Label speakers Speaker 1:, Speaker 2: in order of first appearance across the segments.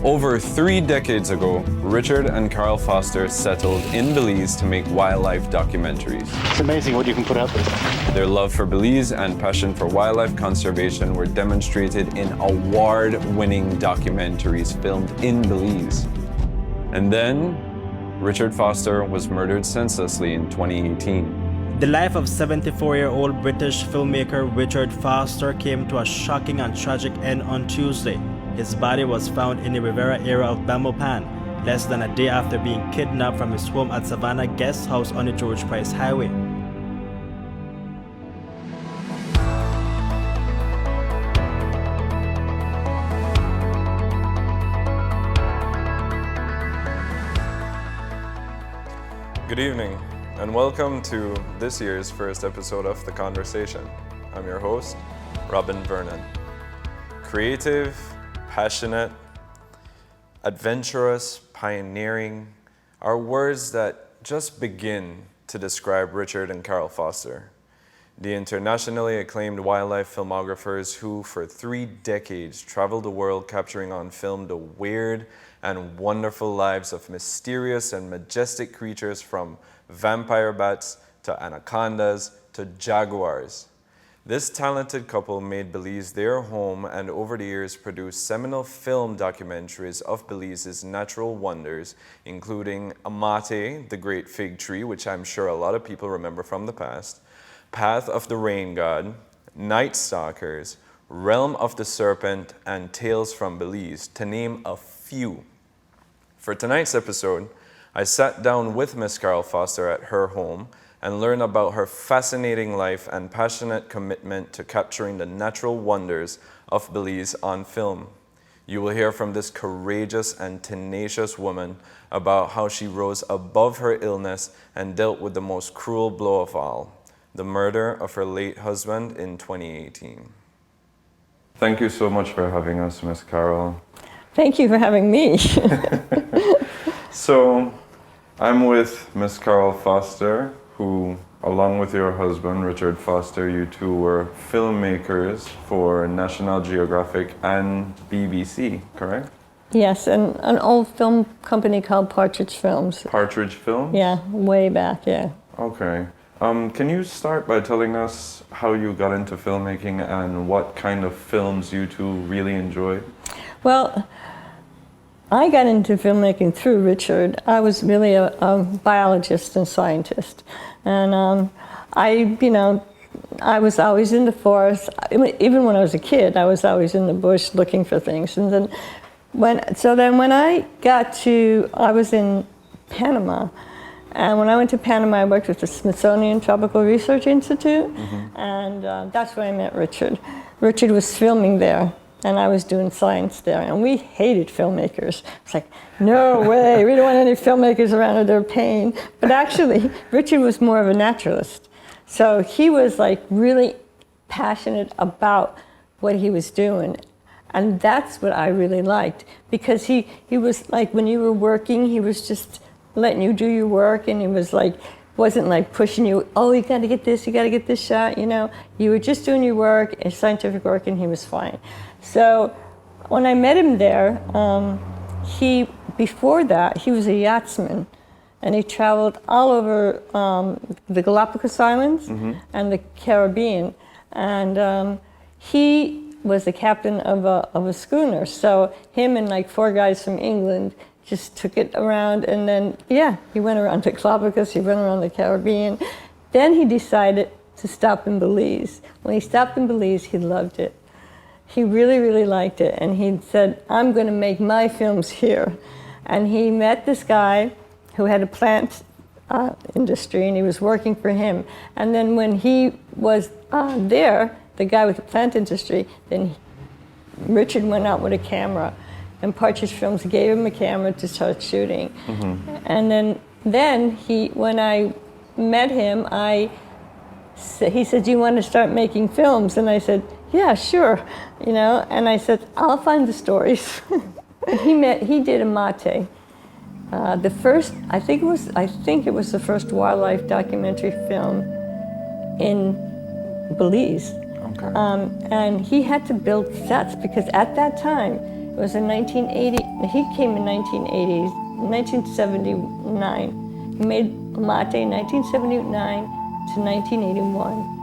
Speaker 1: Over 3 decades ago, Richard and Carol Foster settled in Belize to make wildlife documentaries.
Speaker 2: It's amazing what you can put out there.
Speaker 1: Their love for Belize and passion for wildlife conservation were demonstrated in award-winning documentaries filmed in Belize. And then, Richard Foster was murdered senselessly in 2018.
Speaker 3: The life of 74-year-old British filmmaker Richard Foster came to a shocking and tragic end on Tuesday. His body was found in the Rivera area of Bamboo-Pan, less than a day after being kidnapped from his home at Savannah Guest House on the George Price Highway.
Speaker 1: Good evening, and welcome to this year's first episode of The Conversation. I'm your host, Robin Vernon. Creative, passionate, adventurous, pioneering are words that just begin to describe Richard and Carol Foster, the internationally acclaimed wildlife filmographers who for 3 decades traveled the world capturing on film the weird and wonderful lives of mysterious and majestic creatures from vampire bats to anacondas to jaguars. This talented couple made Belize their home and over the years produced seminal film documentaries of Belize's natural wonders, including Amate, the Great Fig Tree, which I'm sure a lot of people remember from the past, Path of the Rain God, Night Stalkers, Realm of the Serpent, and Tales from Belize, to name a few. For tonight's episode, I sat down with Miss Carol Foster at her home and learn about her fascinating life and passionate commitment to capturing the natural wonders of Belize on film. You will hear from this courageous and tenacious woman about how she rose above her illness and dealt with the most cruel blow of all, the murder of her late husband in 2018. Thank you so much for having us, Miss Carol.
Speaker 4: Thank you for having me.
Speaker 1: So, I'm with Miss Carol Foster, who, along with your husband, Richard Foster, you two were filmmakers for National Geographic and BBC, correct?
Speaker 4: Yes, and an old film company called Partridge Films.
Speaker 1: Partridge Films?
Speaker 4: Yeah, way back, yeah.
Speaker 1: Okay. Can you start by telling us how you got into filmmaking and what kind of films you two really enjoyed?
Speaker 4: Well, I got into filmmaking through Richard. I was really a biologist and scientist. And I was always in the forest. Even when I was a kid, I was always in the bush looking for things. And then when I was in Panama. And when I went to Panama, I worked with the Smithsonian Tropical Research Institute. Mm-hmm. And that's where I met Richard. Richard was filming there. And I was doing science there, and we hated filmmakers. It's like, no way, we don't want any filmmakers around, they're a pain. But actually, Richard was more of a naturalist. So he was like really passionate about what he was doing. And that's what I really liked, because he was like, when you were working, he was just letting you do your work, and he was like, wasn't like pushing you, oh, you gotta get this shot, you know. You were just doing your work, scientific work, and he was fine. So when I met him there, before that, he was a yachtsman, and he traveled all over the Galapagos Islands mm-hmm. and the Caribbean. And he was the captain of a schooner. So him and like 4 guys from England just took it around, and then, he went around the Galapagos, he went around the Caribbean. Then he decided to stop in Belize. When he stopped in Belize, he loved it. He really, really liked it, and he said, I'm going to make my films here. And he met this guy who had a plant industry, and he was working for him. And then when he was there, the guy with the plant industry, then Richard went out with a camera, and Partridge Films gave him a camera to start shooting. Mm-hmm. And then when I met him, he said, do you want to start making films? And I said, yeah, sure, you know. And I said, I'll find the stories. He did Amate. I think it was the first wildlife documentary film in Belize. Okay. And he had to build sets because at that time, was in 1980. He came in 1980, 1979. He made Amate 1979 to 1981,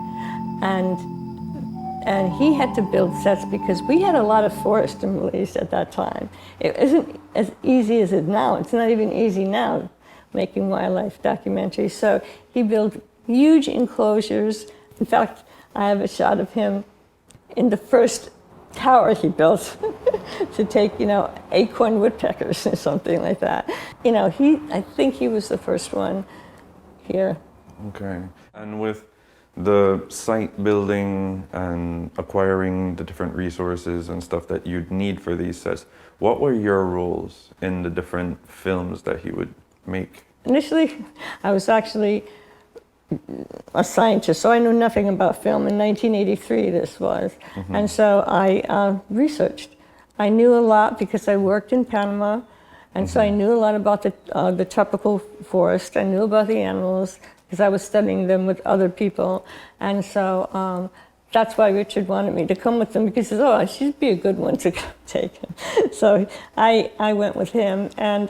Speaker 4: and he had to build sets because we had a lot of forest in Belize at that time. It isn't as easy as it now. It's not even easy now making wildlife documentaries. So he built huge enclosures. In fact, I have a shot of him in the first tower he built to take, acorn woodpeckers or something like that. I think he was the first one here.
Speaker 1: Okay. And with the site building and acquiring the different resources and stuff that you'd need for these sets, what were your roles in the different films that he would make?
Speaker 4: Initially, I was actually a scientist, so I knew nothing about film. In 1983, this was. Mm-hmm. And so I researched. I knew a lot because I worked in Panama, and so I knew a lot about the tropical forest. I knew about the animals because I was studying them with other people. And so that's why Richard wanted me to come with them, because he said, she'd be a good one to take him. So I went with him. And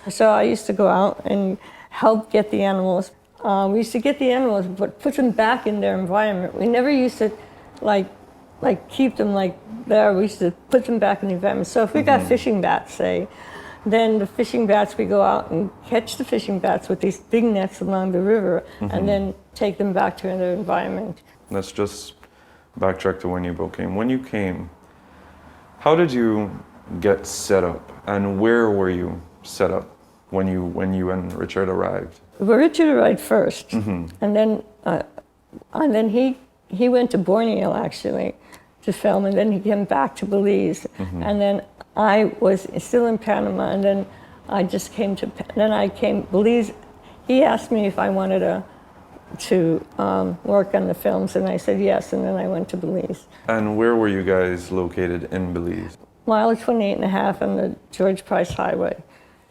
Speaker 4: so I used to go out and help get the animals. We used to get the animals, but put them back in their environment. We never used to keep them there. We used to put them back in the environment. So if we got fishing bats, say, then the fishing bats, we go out and catch the fishing bats with these big nets along the river, and then take them back to their environment. Let's just backtrack to when you both came. When you came, how did you get set up, and where were you set up when you and Richard arrived? Well, Richard arrived first, and then he went to Borneo actually to film, and then he came back to Belize, and then I was still in Panama, and then I just came to Belize. He asked me if I wanted to work on the films, and I said yes, and then I went to Belize. And where were you guys located in Belize? Mile 28 and a half on the George Price Highway.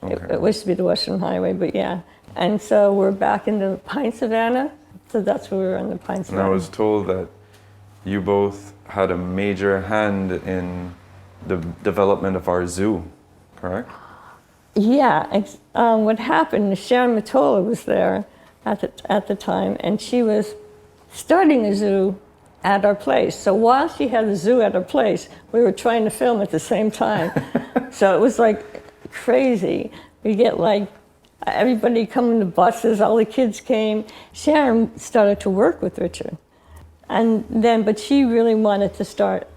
Speaker 4: Okay. It used to be the Western Highway, but yeah. And so we're back in the Pine Savannah, so that's where we were on the Pine Savannah. And I was told that you both had a major hand in the development of our zoo, correct? Yeah. What happened, Sharon Mottola was there at the time, and she was starting a zoo at our place. So while she had the zoo at her place, we were trying to film at the same time. So it was crazy. We get everybody coming to buses, all the kids came. Sharon started to work with Richard. But she really wanted to start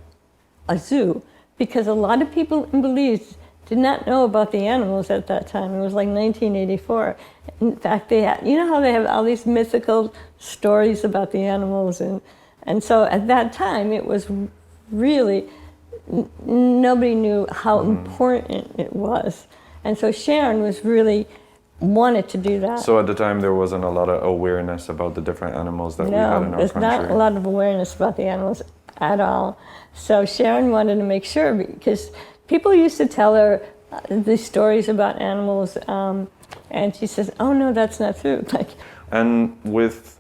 Speaker 4: a zoo because a lot of people in Belize did not know about the animals at that time. It was 1984. In fact, they had, how they have all these mythical stories about the animals, and so at that time it was really, nobody knew how important it was. And so Sharon was really wanted to do that. So at the time there wasn't a lot of awareness about the different animals that we had in our country? No, there's not a lot of awareness about the animals at all. So Sharon wanted to make sure, because people used to tell her these stories about animals, and she says, oh no, that's not true. And with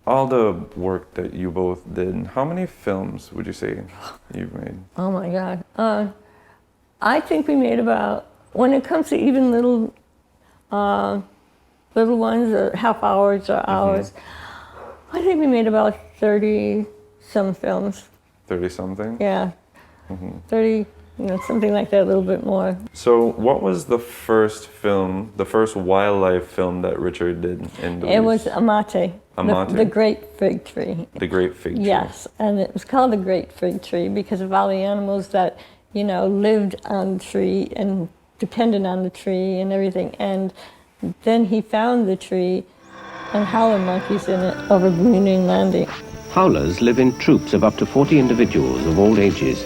Speaker 4: all the work that you both did, how many films would you say you've made? Oh my God. I think we made about, when it comes to even little ones, or half hours or hours, I think we made about 30-some films. 30-something? Yeah. 30, something like that, a little bit more. So what was the first wildlife film that Richard did in Belize? It was Amate. Amate? The Great Fig Tree. The Great Fig Tree. Yes, and it was called the Great Fig Tree because of all the animals that, lived on the tree and depended on the tree and everything. And then he found the tree and howler monkeys in it over Bermudian Landing.
Speaker 5: Howlers live in troops of up to 40 individuals of all ages.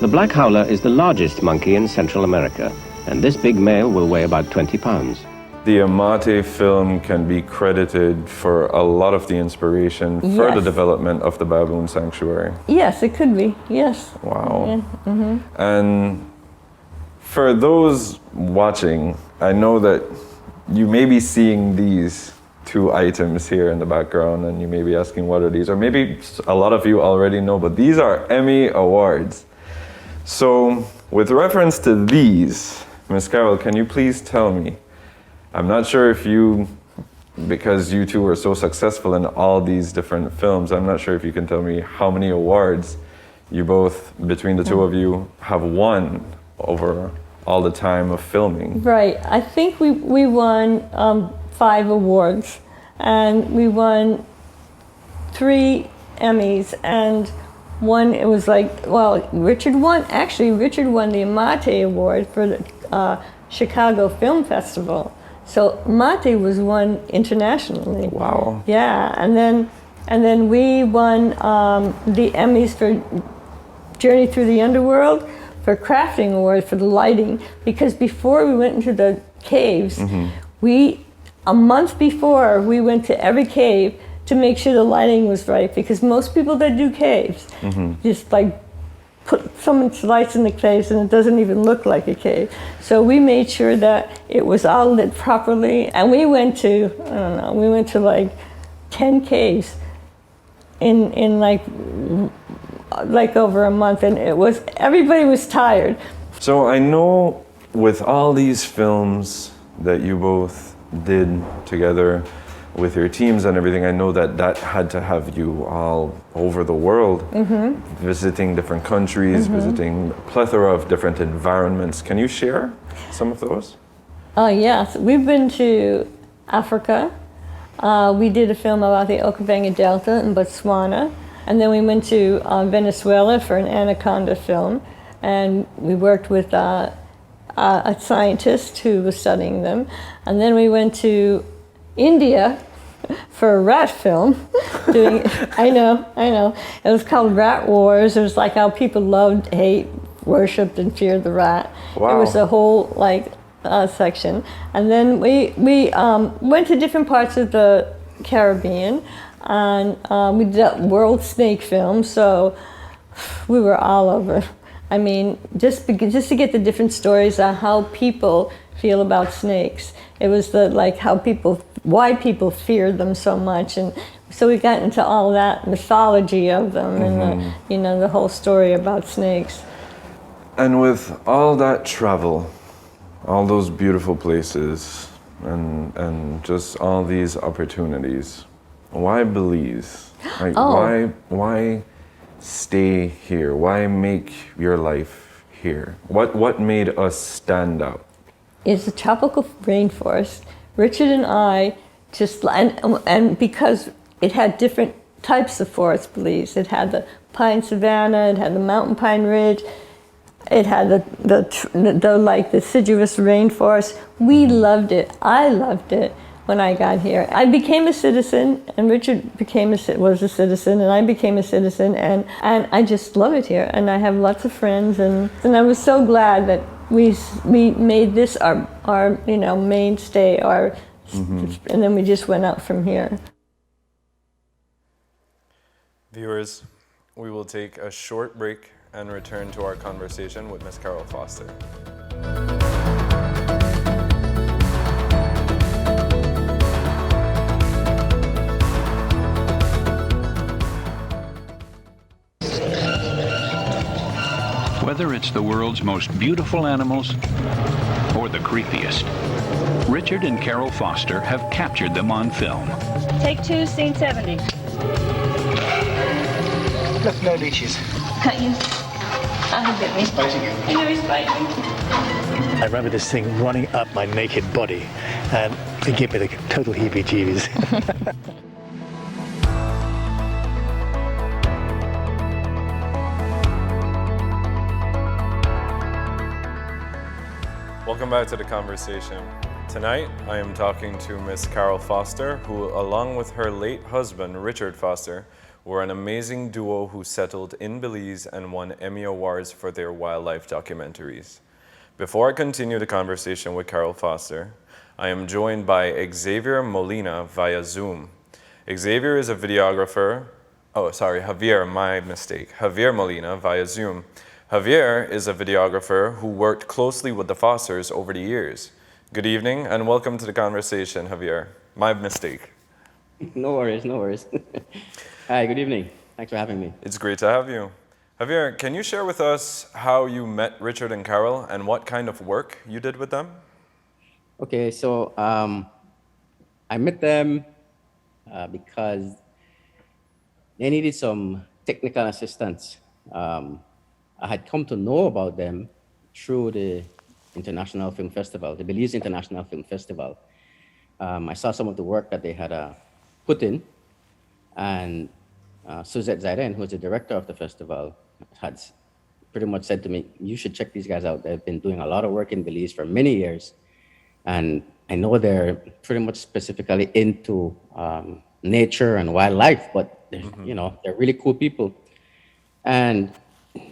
Speaker 5: The black howler is the largest monkey in Central America, and this big male will weigh about 20 pounds. The Amate film can be credited for a lot of the inspiration for the development of the baboon sanctuary. Yes, it could be, yes. Wow. Yeah. And for those watching, I know that you may be seeing these two items here in the background, and you may be asking what are these, or maybe a lot of you already know, but these are Emmy Awards. So
Speaker 1: with reference to these, Miss Carol, can you please tell me, I'm not sure if you, because you two are so successful in all these different films, I'm not sure if you can tell me how many awards you both, between the two of you, have won over all the time of filming.
Speaker 4: Right. I think we won 5 awards, and we won 3 Emmys, and one, it was like, well, Richard won the Amate Award for the Chicago Film Festival. So Amate was won internationally.
Speaker 1: Wow.
Speaker 4: Yeah, and then we won the Emmys for Journey Through the Underworld, for crafting award for the lighting, because before we went into the caves, a month before, we went to every cave to make sure the lighting was right, because most people that do caves just like put so much lights in the caves and it doesn't even look like a cave. So we made sure that it was all lit properly, and we went to, I don't know, we went to like 10 caves in like over a month, and everybody was tired.
Speaker 1: So I know with all these films that you both did together with your teams and everything, I know that had to have you all over the world, visiting different countries, visiting a plethora of different environments. Can you share some of those?
Speaker 4: Oh yes, we've been to Africa. We did a film about the Okavango Delta in Botswana. And then we went to Venezuela for an anaconda film, and we worked with a scientist who was studying them. And then we went to India for a rat film. I know. It was called Rat Wars. It was like how people loved, hate, worshipped, and feared the rat.
Speaker 1: Wow.
Speaker 4: It was a whole section. And then we went to different parts of the Caribbean. And we did a world snake film, so we were all over. I mean, just to get the different stories on how people feel about snakes. It was why people feared them so much, and so we got into all that mythology of them and the whole story about snakes.
Speaker 1: And with all that travel, all those beautiful places, and just all these opportunities, why Belize? Why stay here? Why make your life here? What made us stand out?
Speaker 4: It's a tropical rainforest. Richard and I and because it had different types of forest, Belize. It had the pine savanna, it had the mountain pine ridge, it had the deciduous rainforest. We loved it. I loved it. When I got here, I became a citizen, and Richard was a citizen, and I became a citizen, and I just love it here, and I have lots of friends, and I was so glad that we made this our mainstay, and then we just went out from here.
Speaker 1: Viewers, we will take a short break and return to our conversation with Miss Carol Foster.
Speaker 6: Whether it's the world's most beautiful animals or the creepiest, Richard and Carol Foster have captured them on film.
Speaker 7: Take 2, scene 70.
Speaker 2: Look, no leeches.
Speaker 7: You bit me.
Speaker 2: Biting you?
Speaker 7: I know he's biting.
Speaker 2: I remember this thing running up my naked body, and it gave me the total heebie-jeebies.
Speaker 1: Welcome back to the conversation. Tonight, I am talking to Miss Carol Foster, who, along with her late husband, Richard Foster, were an amazing duo who settled in Belize and won Emmy Awards for their wildlife documentaries. Before I continue the conversation with Carol Foster, I am joined by Xavier Molina via Zoom. Xavier is a videographer. Javier, my mistake. Javier Molina via Zoom. Javier is a videographer who worked closely with the Fosters over the years. Good evening and welcome to the conversation, Javier. My mistake.
Speaker 8: No worries. Hi, good evening. Thanks for having me.
Speaker 1: It's great to have you. Javier, can you share with us how you met Richard and Carol and what kind of work you did with them?
Speaker 8: Okay, so I met them because they needed some technical assistance. I had come to know about them through the International Film Festival, the Belize International Film Festival. I saw some of the work that they had put in, and Suzette Zaiden, who was the director of the festival, had pretty much said to me, you should check these guys out. They've been doing a lot of work in Belize for many years. And I know they're pretty much specifically into nature and wildlife, but you know, they're really cool people. And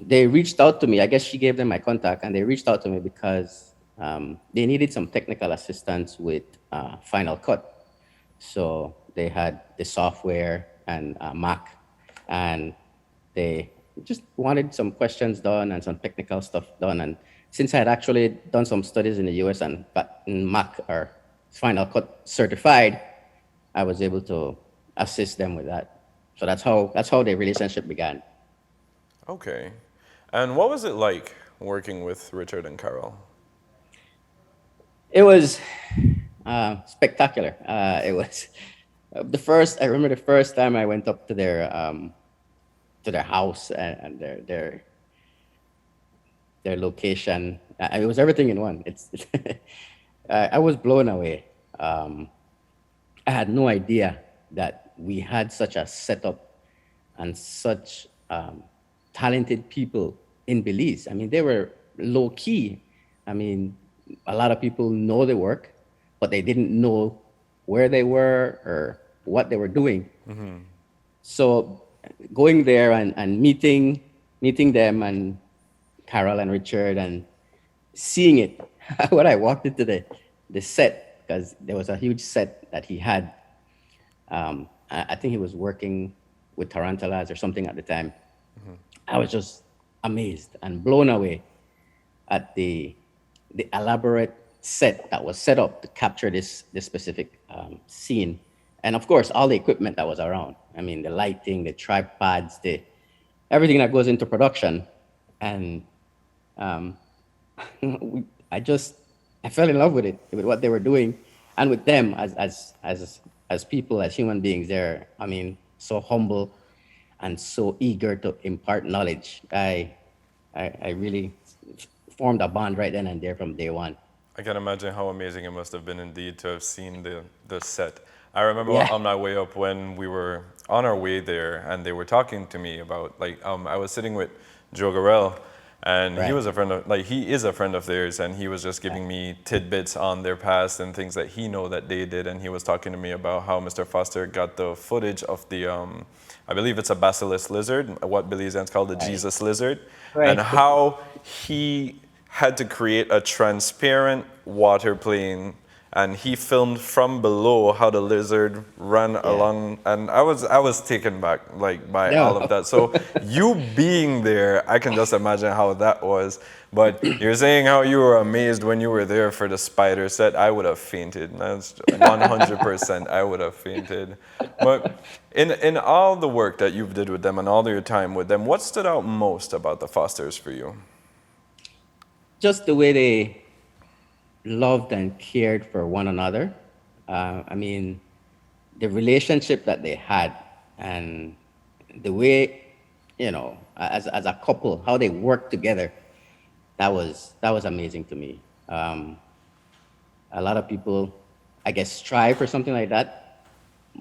Speaker 8: they reached out to me. I guess she gave them my contact, and they reached out to me because they needed some technical assistance with Final Cut. So they had the software and Mac, and they just wanted some questions done and some technical stuff done. And since I had actually done some studies in the US and got Mac or Final Cut certified, I was able to assist them with that. So that's how the relationship began.
Speaker 1: Okay. And what was it like working with Richard and Carol?
Speaker 8: It was spectacular. It was I remember the first time I went up to their house and their location. It was everything in one. I was blown away. I had no idea that we had such a setup and such talented people in Belize. I mean, they were low key. I mean, a lot of people know the work, but they didn't know where they were or what they were doing. Mm-hmm. So going there and meeting them and Carol and Richard and seeing it when I walked into the set, because there was a huge set that he had. I think he was working with tarantulas or something at the time. Mm-hmm. I was just amazed and blown away at the elaborate set that was set up to capture this specific scene. And of course, all the equipment that was around. I mean, the lighting, the tripods, everything that goes into production. And I fell in love with it, with what they were doing, and with them as people, as human beings. They're, I mean, so humble and so eager to impart knowledge. I really formed a bond right then and there from day one.
Speaker 1: I can imagine how amazing it must have been indeed to have seen the set. I remember on my way up when we were on our way there and they were talking to me about, I was sitting with Joe Garrell, and he was a friend of, he is a friend of theirs, and he was just giving me tidbits on their past and things that he know that they did, and he was talking to me about how Mr. Foster got the footage of the, I believe it's a basilisk lizard, what Belizeans call the Jesus lizard, and how he had to create a transparent water plane, and he filmed from below how the lizard ran along, and I was taken back by all of that. So you being there, I can just imagine how that was. But you're saying how you were amazed when you were there for the spider set. I would have fainted. That's 100%. I would have fainted. But in all the work that you've did with them and all your time with them, what stood out most about the Fosters for you?
Speaker 8: Just the way they loved and cared for one another. I mean, the relationship that they had and the way, you know, as a couple, how they worked together, that was amazing to me. A lot of people, I guess, strive for something like that,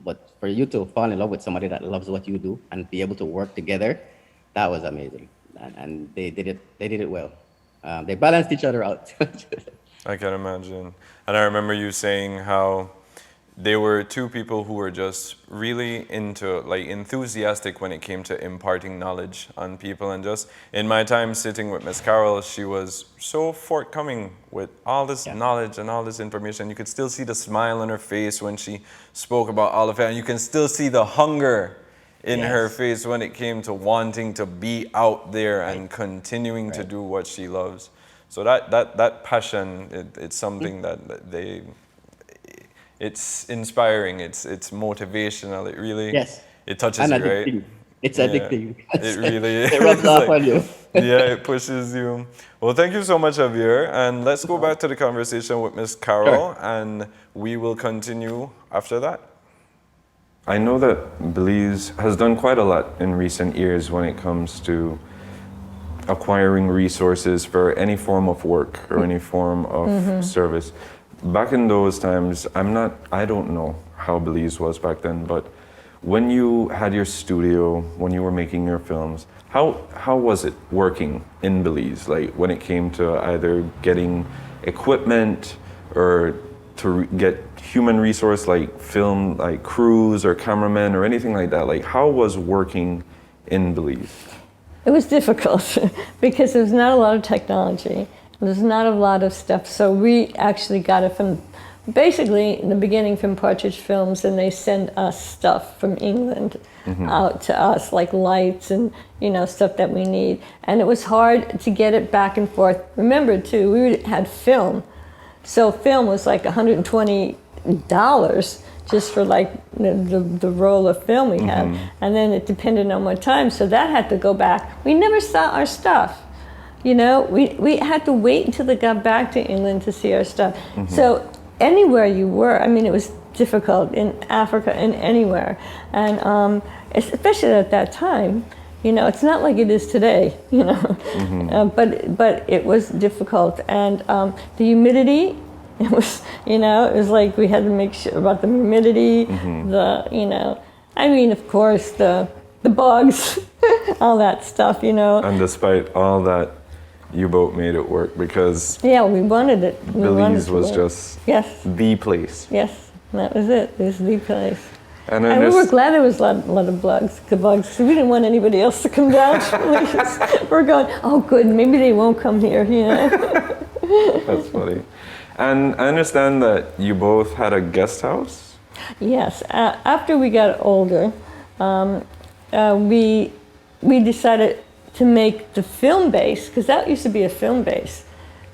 Speaker 8: but for you to fall in love with somebody that loves what you do and be able to work together, that was amazing. And they did it well. They balanced each other out.
Speaker 1: I can imagine. And I remember you saying how they were two people who were just really enthusiastic when it came to imparting knowledge on people. And just in my time sitting with Miss Carol, she was so forthcoming with all this knowledge and all this information. You could still see the smile on her face when she spoke about all of it. And you can still see the hunger in her face when it came to wanting to be out there and continuing to do what she loves. So that passion, it's something that it's inspiring, it's motivational, it really, it touches you, right?
Speaker 8: It's addicting.
Speaker 1: It really is.
Speaker 8: It rubs off on you.
Speaker 1: Yeah, it pushes you. Well, thank you so much, Javier. And let's go back to the conversation with Miss Carol, and we will continue after that. I know that Belize has done quite a lot in recent years when it comes to acquiring resources for any form of work or any form of service. Back in those times, I don't know how Belize was back then, but when you had your studio, when you were making your films, how was it working in Belize? Like when it came to either getting equipment or to get human resource like film, like crews or cameramen or anything like that? Like how was working in Belize?
Speaker 4: It was difficult because there's not a lot of technology. There's not a lot of stuff. So we actually got it from, basically in the beginning from Partridge Films, and they send us stuff from England out to us, like lights and stuff that we need. And it was hard to get it back and forth. Remember too, we had film. So film was like $120 just for like the roll of film we had. And then it depended on what time, so that had to go back. We never saw our stuff. We had to wait until they got back to England to see our stuff. So anywhere you were, I mean, it was difficult in Africa and anywhere. And especially at that time, it's not like it is today, but it was difficult. And the humidity, it was, it was like we had to make sure about the humidity, of course, the bugs, all that stuff,
Speaker 1: And despite all that, you both made it work because
Speaker 4: we wanted it.
Speaker 1: Belize was just the place.
Speaker 4: Yes, that was it. It was the place.
Speaker 1: And
Speaker 4: we were glad there was a lot of bugs, because we didn't want anybody else to come down. We're going, oh good, maybe they won't come here,
Speaker 1: That's funny. And I understand that you both had a guest house?
Speaker 4: Yes. After we got older, we decided to make the film base, because that used to be a film base,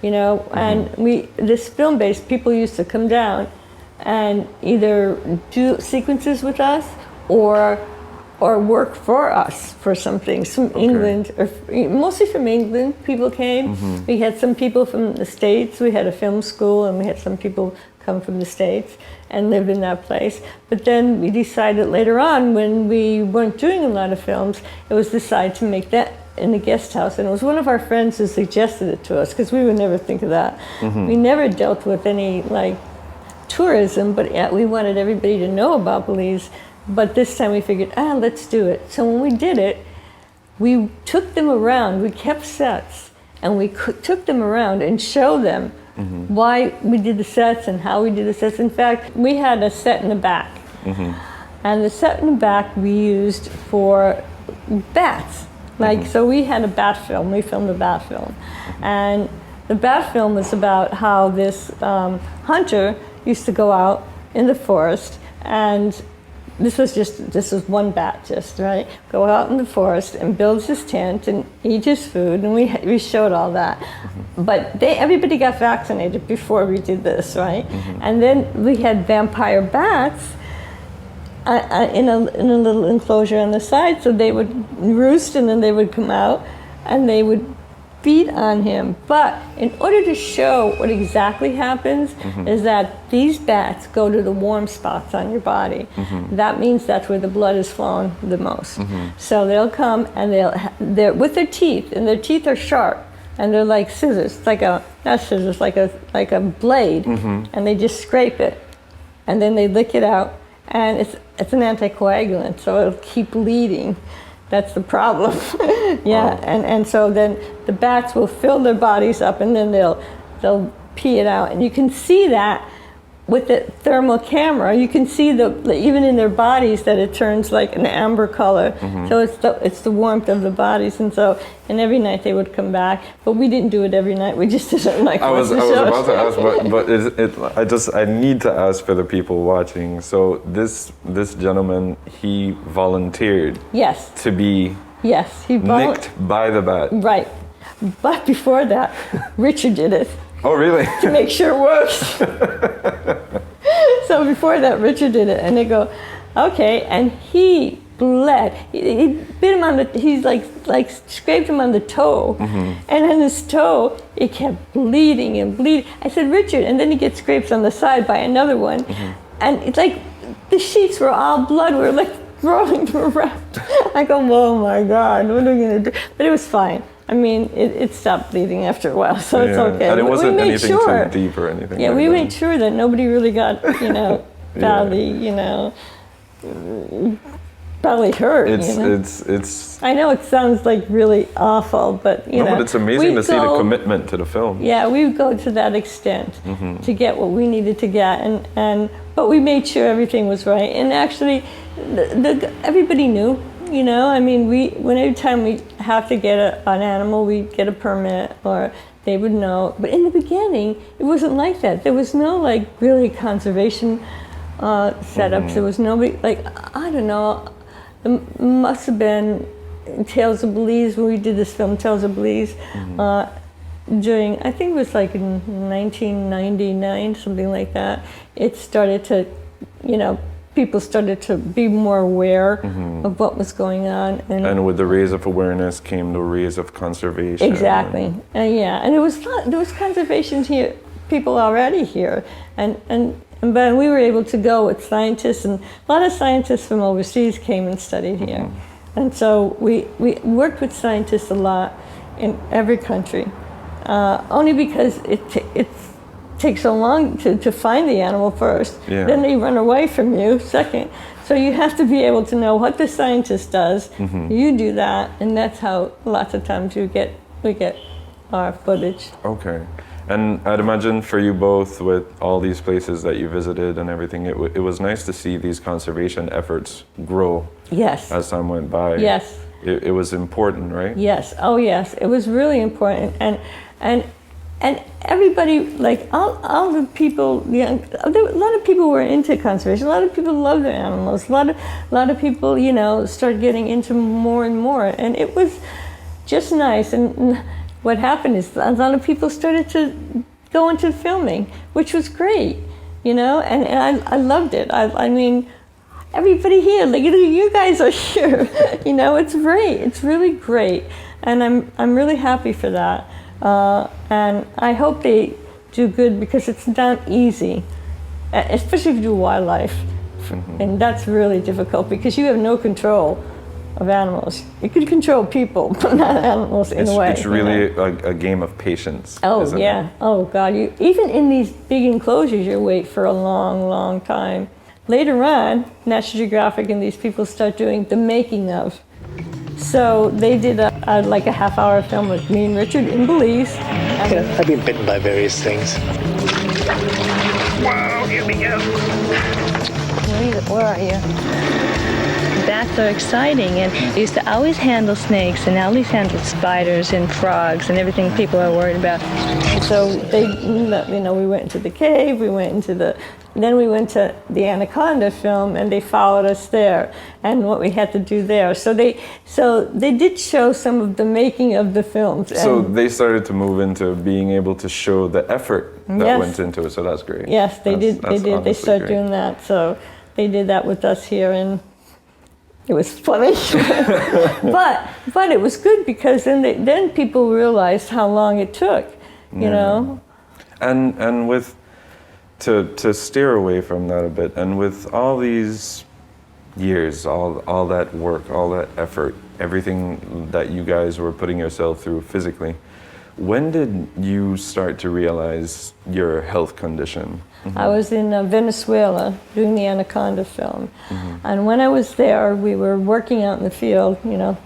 Speaker 4: and this film base, people used to come down and either do sequences with us or work for us for some things from England, or mostly from England. People came. We had some people from the States. We had a film school, and we had some people come from the States and lived in that place. But then we decided later on, when we weren't doing a lot of films, it was decided to make that in the guest house. And it was one of our friends who suggested it to us, because we would never think of that. We never dealt with any tourism, but we wanted everybody to know about Belize. But this time we figured, let's do it. So when we did it, we took them around. We kept sets, and we took them around and showed them why we did the sets and how we did the sets. In fact, we had a set in the back. And the set in the back we used for bats. So we had a bat film. We filmed a bat film. And the bat film was about how this hunter used to go out in the forest, and this was one bat, go out in the forest and builds his tent and eat his food, and we showed all that. But everybody got vaccinated before we did this, right? And then we had vampire bats in a little enclosure on the side, so they would roost, and then they would come out and they would feed on him. But in order to show what exactly happens, is that these bats go to the warm spots on your body. That means that's where the blood is flowing the most. So they'll come, and they're with their teeth, and their teeth are sharp, and they're like scissors, like a blade, and they just scrape it, and then they lick it out, and it's an anticoagulant, so it'll keep bleeding. That's the problem. And so then the bats will fill their bodies up, and then they'll pee it out. And you can see that with the thermal camera. You can see even in their bodies that it turns like an amber color. So it's the warmth of the bodies. And every night they would come back, but we didn't do it every night. We just didn't like.
Speaker 1: I was about to ask, but I need to ask for the people watching. So this gentleman, he volunteered.
Speaker 4: Yes.
Speaker 1: To be.
Speaker 4: Yes, he
Speaker 1: nicked by the bat.
Speaker 4: Right, but before that, Richard did it.
Speaker 1: Oh, really?
Speaker 4: To make sure it works. So before that, Richard did it, and they go, okay, and he bled. He bit him on the, he's like scraped him on the toe. And on his toe, it kept bleeding and bleeding. I said, Richard, and then he gets scrapes on the side by another one. And it's like, the sheets were all blood. We were like rolling around. I go, oh my God, what are we gonna do? But it was fine. I mean, it stopped bleeding after a while, so it's okay.
Speaker 1: And it wasn't
Speaker 4: we made
Speaker 1: anything
Speaker 4: sure,
Speaker 1: too deep or anything.
Speaker 4: Yeah,
Speaker 1: like
Speaker 4: we
Speaker 1: that.
Speaker 4: made sure that nobody really got, badly, probably hurt.
Speaker 1: It's.
Speaker 4: I know it sounds like really awful, but
Speaker 1: but it's amazing to see the commitment to the film.
Speaker 4: Yeah, we would go to that extent to get what we needed to get, but we made sure everything was right. And actually, everybody knew. I mean, every time we have to get an animal, we get a permit, or they would know. But in the beginning, it wasn't like that. There was no really conservation setups. There was nobody, I don't know, it must have been Tales of Belize, when we did this film, Tales of Belize, during, I think it was in 1999, something like that. It started to, people started to be more aware of what was going on.
Speaker 1: And with the raise of awareness came the raise of conservation.
Speaker 4: Exactly. And there was conservation here, people already here. But we were able to go with scientists, and a lot of scientists from overseas came and studied here. And so we worked with scientists a lot in every country, only because it takes so long to find the animal first.
Speaker 1: Yeah.
Speaker 4: Then they run away from you second. So you have to be able to know what the scientist does. You do that, and that's how lots of times we get our footage.
Speaker 1: Okay. And I'd imagine for you both, with all these places that you visited and everything, it was nice to see these conservation efforts grow.
Speaker 4: Yes.
Speaker 1: As time went by.
Speaker 4: Yes.
Speaker 1: It was important, right?
Speaker 4: Yes. Oh, yes. It was really important, and everybody, all the people, a lot of people were into conservation. A lot of people love their animals. A lot of people, started getting into more and more, and it was just nice. And what happened is a lot of people started to go into filming, which was great, and I loved it. I mean, everybody here, you guys are here, it's great. It's really great, and I'm really happy for that. And I hope they do good, because it's not easy, especially if you do wildlife, and that's really difficult because you have no control of animals. You can control people, but not animals in a way.
Speaker 1: It's really a game of patience.
Speaker 4: Oh,
Speaker 1: isn't
Speaker 4: yeah.
Speaker 1: it?
Speaker 4: Oh, God. Even in these big enclosures, you wait for a long, long time. Later on, National Geographic and these people start doing the making of. So they did a half-hour film with me and Richard in Belize.
Speaker 2: I've been bitten by various things.
Speaker 7: Wow, here we go.
Speaker 4: Where are you?
Speaker 7: Bats are exciting, and I used to always handle snakes, and now always handle spiders and frogs and everything people are worried about.
Speaker 4: So they, we went into the cave, then we went to the Anaconda film, and they followed us there, and what we had to do there. So they did show some of the making of the films.
Speaker 1: So they started to move into being able to show the effort that went into it. So that's great.
Speaker 4: Yes, they did. They started doing that. So they did that with us here, and it was funny, but it was good, because then people realized how long it took,
Speaker 1: And with to steer away from that a bit, and with all these years, all that work, all that effort, everything that you guys were putting yourself through physically, when did you start to realize your health condition?
Speaker 4: I was in Venezuela doing the Anaconda film. And when I was there, we were working out in the field,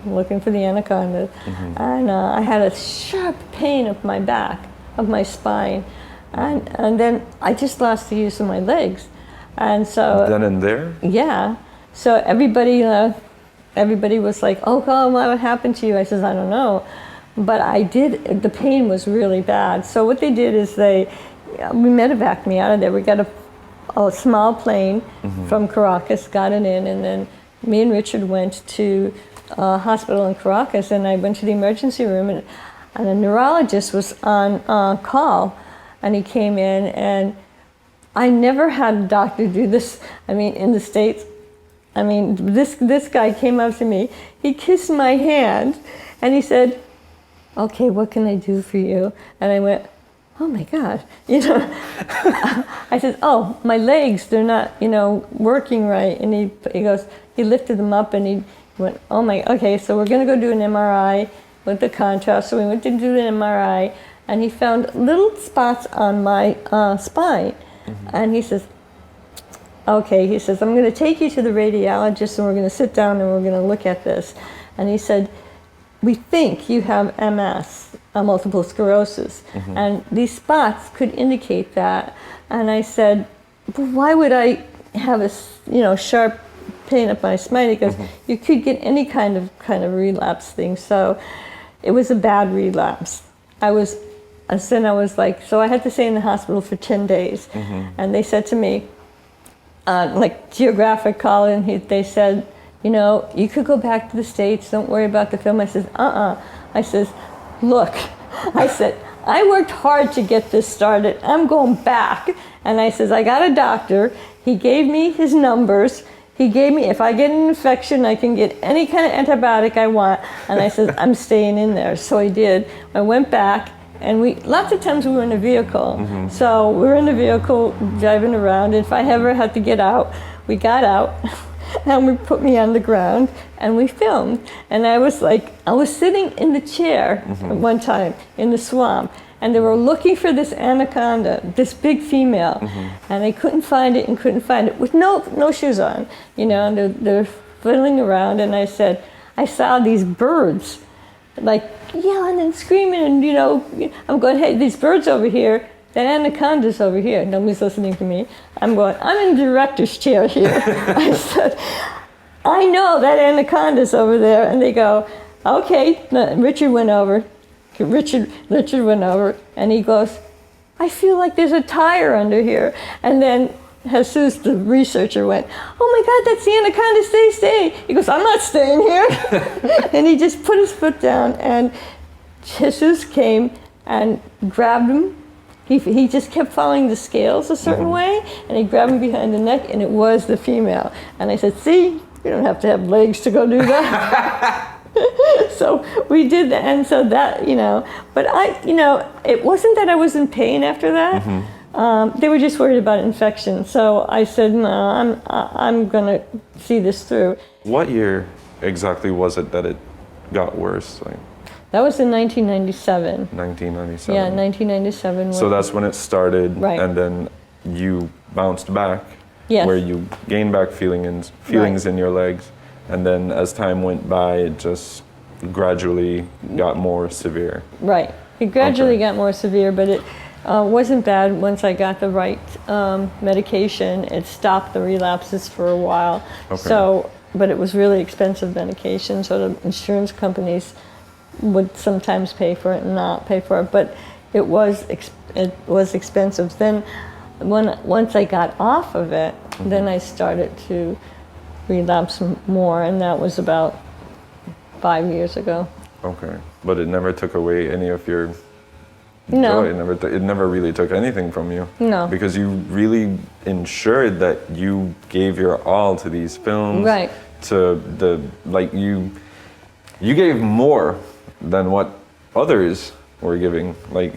Speaker 4: looking for the anaconda. And I had a sharp pain of my back, of my spine. And then I just lost the use of my legs. And so...
Speaker 1: Then and there?
Speaker 4: Yeah. So everybody was like, oh, God, what happened to you? I says, I don't know. But the pain was really bad. So what they did is we medevaced me out of there. We got a small plane from Caracas, got it in, and then me and Richard went to a hospital in Caracas, and I went to the emergency room, and a neurologist was on call, and he came in, and I never had a doctor do this. I mean, in the States, I mean, this guy came up to me, he kissed my hand, and he said, "Okay, what can I do for you?" And I went, "Oh my God," you know. I said, "Oh, my legs, they're not, you know, working right." And he goes, he lifted them up and he went, "Oh my, okay, so we're gonna go do an MRI with the contrast." So we went to do an MRI, and he found little spots on my spine. And he says, "Okay," he says, "I'm gonna take you to the radiologist and we're gonna sit down and we're gonna look at this." And he said, "We think you have MS, multiple sclerosis, and these spots could indicate that." And I said, "But why would I have a, you know, sharp pain up my spine?" He goes, "You could get any kind of relapse thing." So it was a bad relapse. I was like, so I had to stay in the hospital for 10 days, and they said to me, like Geographic called, and they said, "You know, you could go back to the States, don't worry about the film." I said, I says, "Look," I said, "I worked hard to get this started. I'm going back." And I says, "I got a doctor. He gave me his numbers. He gave me, if I get an infection, I can get any kind of antibiotic I want." And I said, "I'm staying in there." So I did. I went back, and lots of times we were in a vehicle. So we were in the vehicle driving around. If I ever had to get out, we got out. And we put me on the ground and we filmed. And I was sitting in the chair at one time in the swamp, and they were looking for this anaconda, this big female, and they couldn't find it with no shoes on, you know, and they're fiddling around. And I said, I saw these birds like yelling and screaming, and, you know, I'm going, "Hey, these birds over here, that anaconda's over here." Nobody's listening to me. I'm going, I'm in the director's chair here. I said, "I know that anaconda's over there." And they go, "Okay." Richard went over, and he goes, "I feel like there's a tire under here." And then Jesus, the researcher, went, "Oh my God, that's the anaconda, stay. He goes, "I'm not staying here." And he just put his foot down, and Jesus came and grabbed him. He just kept following the scales a certain way, and he grabbed him behind the neck, and it was the female. And I said, "See, you don't have to have legs to go do that." So we did that, and so that, you know, but it wasn't that I was in pain after that. They were just worried about infection. So I said, "No, I'm gonna see this through."
Speaker 1: What year exactly was it that it got worse? Like
Speaker 4: That was in 1997.
Speaker 1: 1997.
Speaker 4: Yeah, 1997.
Speaker 1: So that's when it started,
Speaker 4: Right.
Speaker 1: And then you bounced back,
Speaker 4: Yes.
Speaker 1: where you gained back feelings in your legs, and then as time went by, it just gradually got more severe.
Speaker 4: Right. It gradually got more severe, but it wasn't bad once I got the right medication. It stopped the relapses for a while.
Speaker 1: Okay.
Speaker 4: So, but it was really expensive medication, so the insurance companies would sometimes pay for it and not pay for it, but it was expensive. Then once I got off of it, then I started to relapse more, and that was about 5 years ago.
Speaker 1: Okay, but it never took away any of your
Speaker 4: No.
Speaker 1: joy. It never really took anything from you.
Speaker 4: No.
Speaker 1: Because you really ensured that you gave your all to these films.
Speaker 4: Right.
Speaker 1: To you gave more than what others were giving.
Speaker 4: We're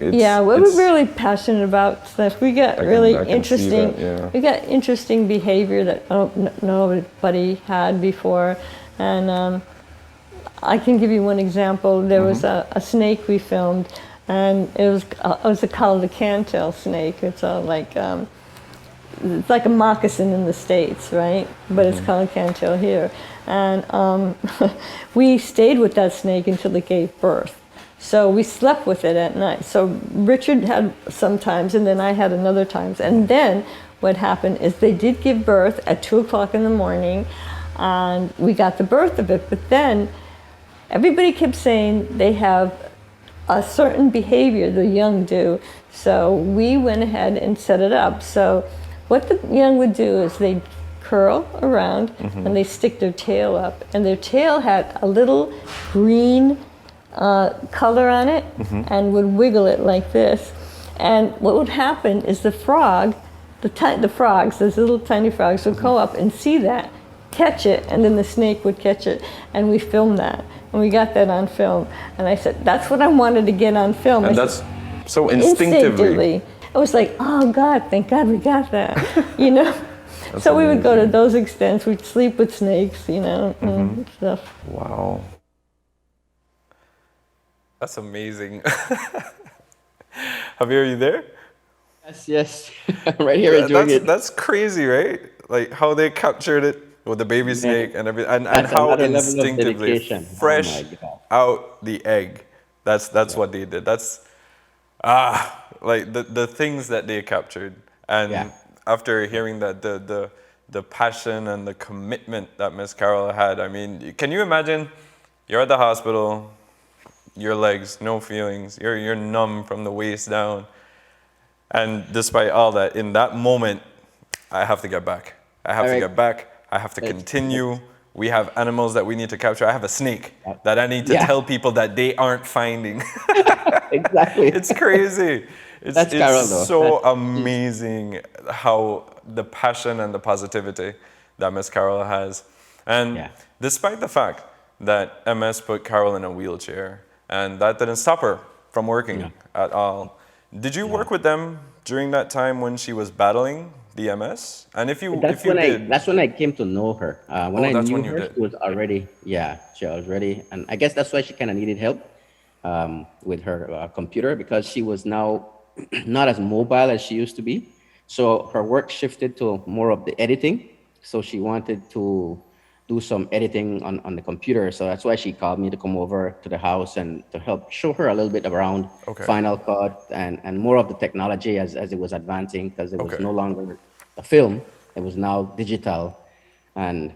Speaker 4: really passionate about stuff. We got really
Speaker 1: I can
Speaker 4: interesting.
Speaker 1: see that, yeah.
Speaker 4: We got interesting behavior that nobody had before, and I can give you one example. There was a snake we filmed, and it was called a cantail snake. It's like a moccasin in the States, right? But it's called a cantail here. And we stayed with that snake until it gave birth. So we slept with it at night. So Richard had sometimes, and then I had another times. And then what happened is they did give birth at 2 o'clock in the morning, and we got the birth of it. But then everybody kept saying they have a certain behavior, the young do. So we went ahead and set it up. So what the young would do is they'd curl around and they stick their tail up, and their tail had a little green color on it and would wiggle it like this. And what would happen is the frogs, those little tiny frogs, would go up and see that, catch it, and then the snake would catch it, and we filmed that, and we got that on film. And I said, that's what I wanted to get on film.
Speaker 1: And that's so instinctively.
Speaker 4: It was like, oh God, thank God we got that, you know. So we would go to those extents. We'd sleep with snakes, you know, and stuff.
Speaker 1: Wow. That's amazing. Javier, are you there?
Speaker 8: Yes. I'm right here enjoying it.
Speaker 1: That's crazy, right? Like how they captured it with the baby snake and everything, and how instinctively fresh out the egg. That's what they did. That's like the things that they captured. And after hearing that, the passion and the commitment that Miss Carol had, I mean, can you imagine? You're at the hospital, your legs, no feelings, you're numb from the waist down. And despite all that, in that moment, I have to get back. I have to get back. I have to continue. We have animals that we need to capture. I have a snake that I need to tell people that they aren't finding.
Speaker 8: Exactly.
Speaker 1: It's crazy.
Speaker 8: That's Carol, though.
Speaker 1: So amazing how the passion and the positivity that Miss Carol has. And despite the fact that MS put Carol in a wheelchair, and that didn't stop her from working at all. Did you work with them during that time when she was battling the MS? And if you
Speaker 8: that's when I came to know her. When I knew her, she was already she was ready, and I guess that's why she kind of needed help with her computer, because she was now not as mobile as she used to be. So her work shifted to more of the editing. So she wanted to do some editing on the computer. So that's why she called me to come over to the house and to help show her a little bit around Final Cut and more of the technology as it was advancing, because it was no longer a film, it was now digital. And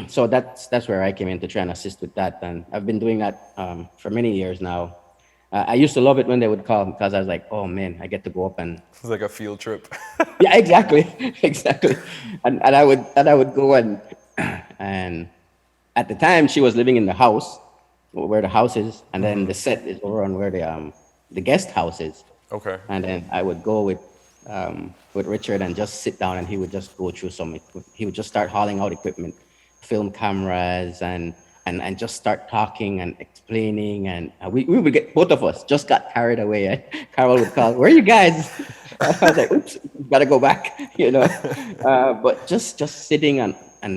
Speaker 8: so that's where I came in to try and assist with that. And I've been doing that for many years now. I used to love it when they would call, because I was like, oh man, I get to go up and...
Speaker 1: It's like a field trip.
Speaker 8: Yeah, exactly. And I would go and at the time she was living in the house where the house is, and then the set is over on where the guest house is. Okay. And then I would go with Richard and just sit down, and he would just go through he would just start hauling out equipment, film cameras, and just start talking and explaining, and we would get, both of us just got carried away. Carol would call, where are you guys? I was like, oops, gotta go back, you know. But just sitting and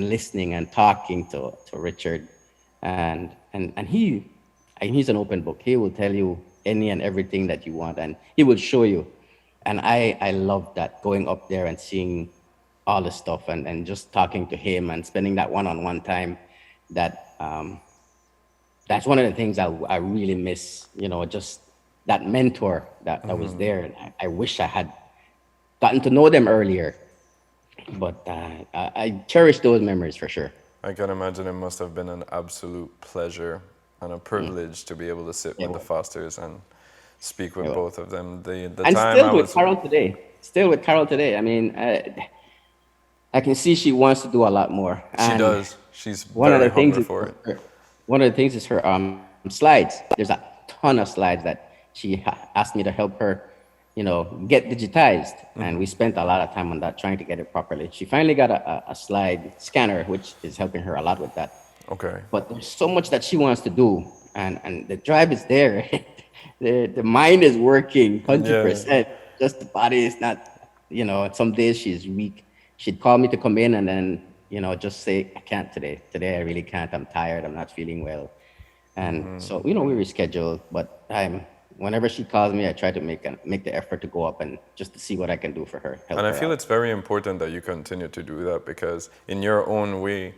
Speaker 8: listening and talking to Richard, and he's an open book. He will tell you any and everything that you want, and he will show you. And I love that, going up there and seeing all the stuff and just talking to him and spending that one-on-one time. That's one of the things I really miss, you know, just that mentor that was there. And I wish I had gotten to know them earlier, but I cherish those memories for sure.
Speaker 1: I can imagine it must have been an absolute pleasure and a privilege to be able to sit with the Fosters and speak with both of them.
Speaker 8: And still with Carol today. Still with Carol today. I mean, I can see she wants to do a lot more.
Speaker 1: She does. She's very hungry for it.
Speaker 8: One of the things is her slides. There's a ton of slides that she asked me to help her, you know, get digitized. And we spent a lot of time on that, trying to get it properly. She finally got a slide scanner, which is helping her a lot with that. Okay. But there's so much that she wants to do, and the drive is there. the mind is working 100%. Just the body is not, you know, some days she's weak. She'd call me to come in and then, you know, just say, I can't today. Today I really can't. I'm tired. I'm not feeling well. And so, you know, we reschedule. But whenever she calls me, I try to make the effort to go up and just to see what I can do for her. And
Speaker 1: I feel it's very important that you continue to do that, because in your own way,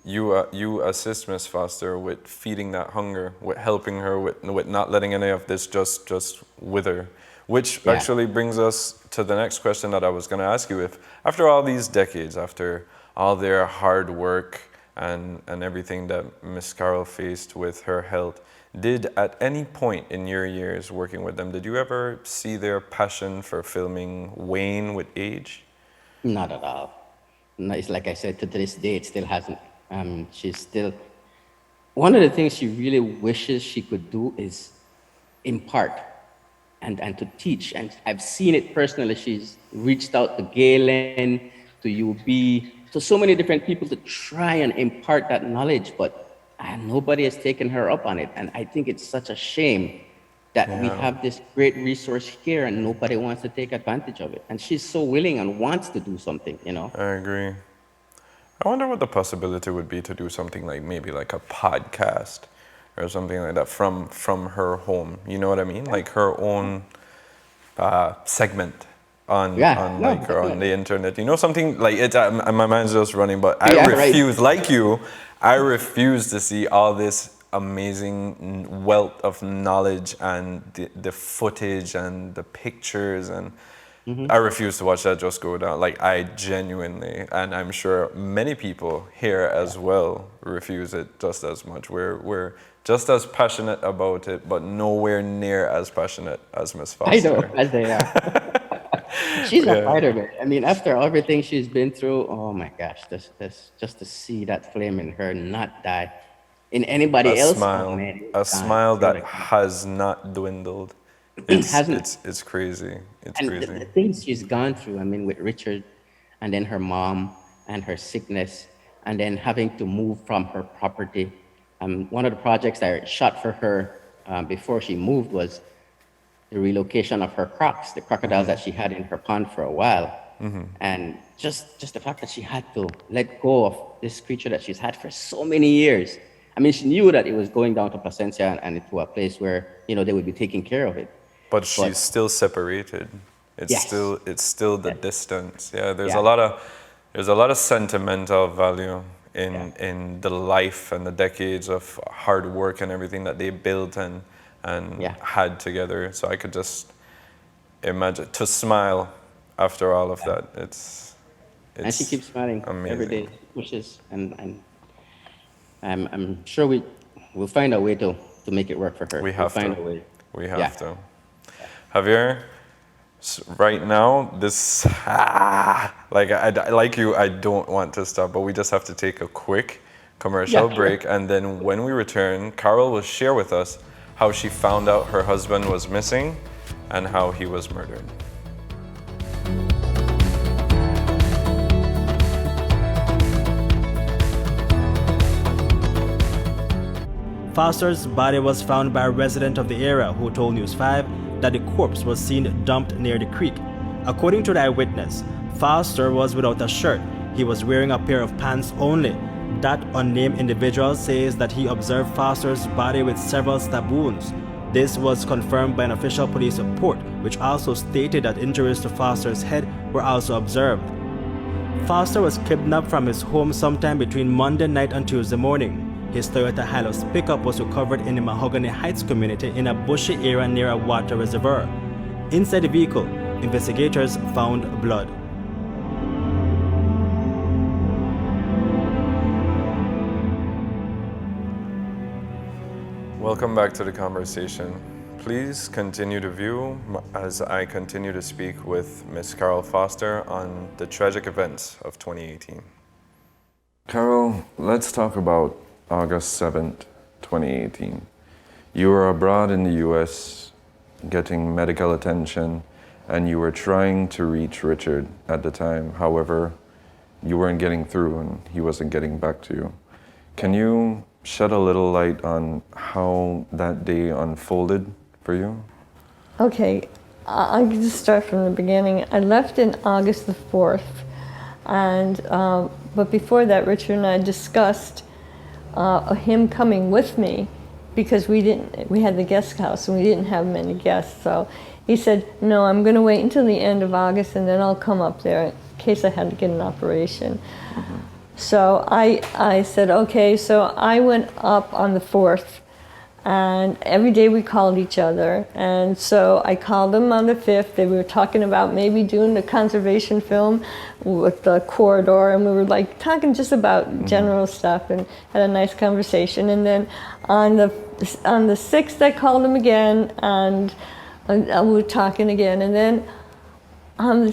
Speaker 1: you assist Miss Foster with feeding that hunger, with helping her, with not letting any of this just wither. Which actually brings us to the next question that I was going to ask you. If after all these decades, after all their hard work and everything that Miss Carol faced with her health, did at any point in your years working with them, did you ever see their passion for filming wane with age?
Speaker 8: Not at all. No, it's like I said, to this day, it still hasn't. She's still, one of the things she really wishes she could do is impart and to teach. And I've seen it personally. She's reached out to Galen, to UB, to so many different people to try and impart that knowledge, but nobody has taken her up on it. And I think it's such a shame that we have this great resource here and nobody wants to take advantage of it. And she's so willing and wants to do something, you know?
Speaker 1: I agree. I wonder what the possibility would be to do something like maybe like a podcast or something like that from her home. You know what I mean? Like her own segment on the internet. You know, something like it. My mind's just running, but I refuse. Right. Like you, I refuse to see all this amazing wealth of knowledge and the footage and the pictures and. I refuse to watch that just go down. Like I genuinely, and I'm sure many people here as well refuse it just as much. We're just as passionate about it, but nowhere near as passionate as Miss Foster.
Speaker 8: I know, as they are. She's a fighter, man. I mean, after everything she's been through, oh my gosh, just to see that flame in her not die in anybody else.
Speaker 1: A smile that has not dwindled. It's crazy. It's crazy.
Speaker 8: The things she's gone through, I mean, with Richard and then her mom and her sickness and then having to move from her property. One of the projects I shot for her before she moved was the relocation of her crocs, the crocodiles that she had in her pond for a while. And just the fact that she had to let go of this creature that she's had for so many years. I mean, she knew that it was going down to Placencia and to a place where, you know, they would be taking care of it.
Speaker 1: But she's still separated. It's still the distance. Yeah, there's a lot of sentimental value in the life and the decades of hard work and everything that they built and had together. So I could just imagine to smile after all of that. It's
Speaker 8: and she keeps smiling
Speaker 1: amazing.
Speaker 8: Every day. She pushes and I'm sure we'll find a way to make it work for her.
Speaker 1: We have
Speaker 8: find a way.
Speaker 1: We have to. Javier, right now, this, like you, I don't want to stop, but we just have to take a quick commercial break. And then when we return, Carol will share with us how she found out her husband was missing and how he was murdered.
Speaker 3: Foster's body was found by a resident of the area who told News 5 that the corpse was seen dumped near the creek. According to the eyewitness, Foster was without a shirt. He was wearing a pair of pants only. That unnamed individual says that he observed Foster's body with several stab wounds. This was confirmed by an official police report, which also stated that injuries to Foster's head were also observed. Foster was kidnapped from his home sometime between Monday night and Tuesday morning. His Toyota Hilux pickup was recovered in the Mahogany Heights community in a bushy area near a water reservoir. Inside the vehicle, investigators found blood.
Speaker 1: Welcome back to the conversation. Please continue to view as I continue to speak with Miss Carol Foster on the tragic events of 2018. Carol, let's talk about August 7th, 2018. You were abroad in the US getting medical attention and you were trying to reach Richard at the time. However, you weren't getting through and he wasn't getting back to you. Can you shed a little light on how that day unfolded for you?
Speaker 4: Okay, I'll just start from the beginning. I left in August the 4th, and but before that, Richard and I discussed him coming with me because we had the guest house and we didn't have many guests. So he said, no, I'm going to wait until the end of August and then I'll come up there in case I had to get an operation. Mm-hmm. So I said, okay. So I went up on the 4th and every day we called each other. And so I called them on the 5th. They were talking about maybe doing the conservation film with the corridor. And we were like talking just about general stuff and had a nice conversation. And then on the 6th, I called him again and we were talking again. And then on the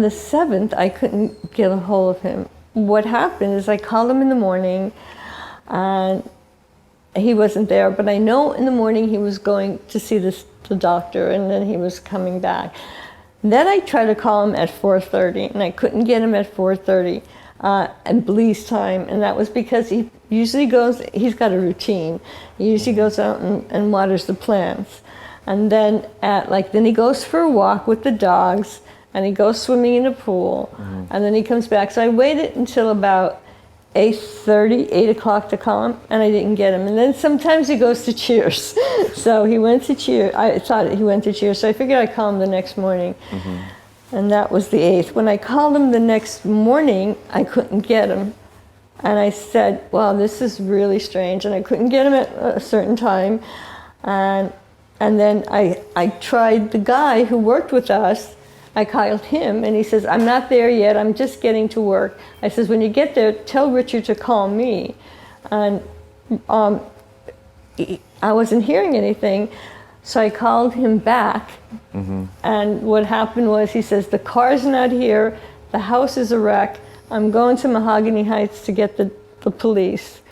Speaker 4: 7th, I couldn't get a hold of him. What happened is I called him in the morning and he wasn't there, but I know in the morning he was going to see the doctor and then he was coming back. Then I tried to call him at 4:30 and I couldn't get him at 4:30. and police time, and that was because he usually goes, he's got a routine. He usually goes out and waters the plants. And then then he goes for a walk with the dogs, and he goes swimming in the pool, and then he comes back. So I waited until about 8:30, 8 o'clock to call him, and I didn't get him. And then sometimes he goes to Cheers. So he went to Cheers. I thought he went to Cheers, so I figured I'd call him the next morning. And that was the 8th. When I called him the next morning, I couldn't get him. And I said, well, this is really strange. And I couldn't get him at a certain time. And then I tried the guy who worked with us. I called him, and he says, I'm not there yet. I'm just getting to work. I says, when you get there, tell Richard to call me. And I wasn't hearing anything. So I called him back, and what happened was he says, the car's not here, the house is a wreck, I'm going to Mahogany Heights to get the police.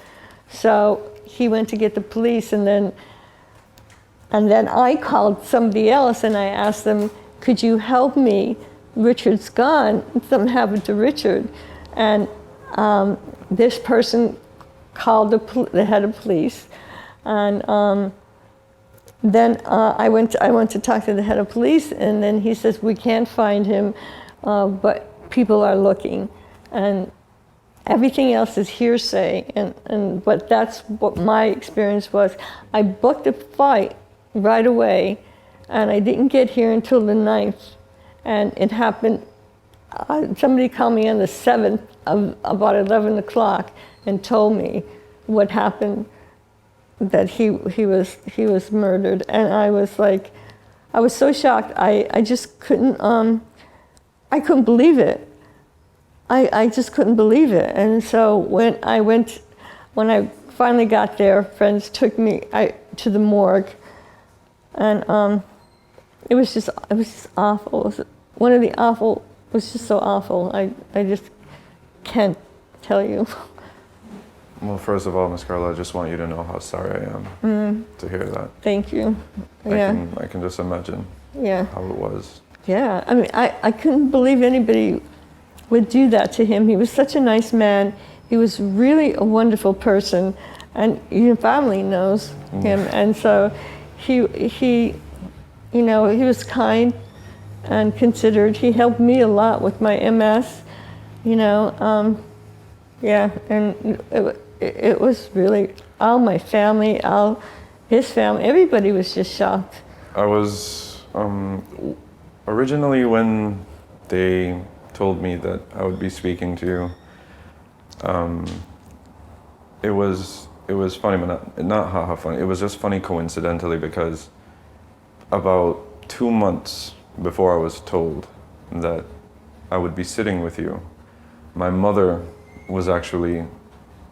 Speaker 4: So he went to get the police, and then I called somebody else, and I asked them, could you help me? Richard's gone, something happened to Richard. And this person called the head of police, and then I went to talk to the head of police, and then he says, we can't find him, but people are looking. And everything else is hearsay, but that's what my experience was. I booked a flight right away, and I didn't get here until the 9th. And it happened, somebody called me on the 7th about 11 o'clock and told me what happened, that he was murdered. And I was like, I was so shocked. I just couldn't, I couldn't believe it. I just couldn't believe it. And so when I finally got there, friends took me to the morgue, and it was just awful. It was one of the awful, it was just so awful. I just can't tell you.
Speaker 1: Well, first of all, Miss Carla, I just want you to know how sorry I am to hear that.
Speaker 4: Thank you. Yeah.
Speaker 1: I can just imagine how it was.
Speaker 4: Yeah, I mean, I couldn't believe anybody would do that to him. He was such a nice man. He was really a wonderful person, and your family knows him. And so he was kind and considerate. He helped me a lot with my MS, and it was really all my family, all his family, everybody was just shocked.
Speaker 1: I was, originally when they told me that I would be speaking to you, it was funny, but not how funny. It was just funny coincidentally, because about 2 months before I was told that I would be sitting with you, my mother was actually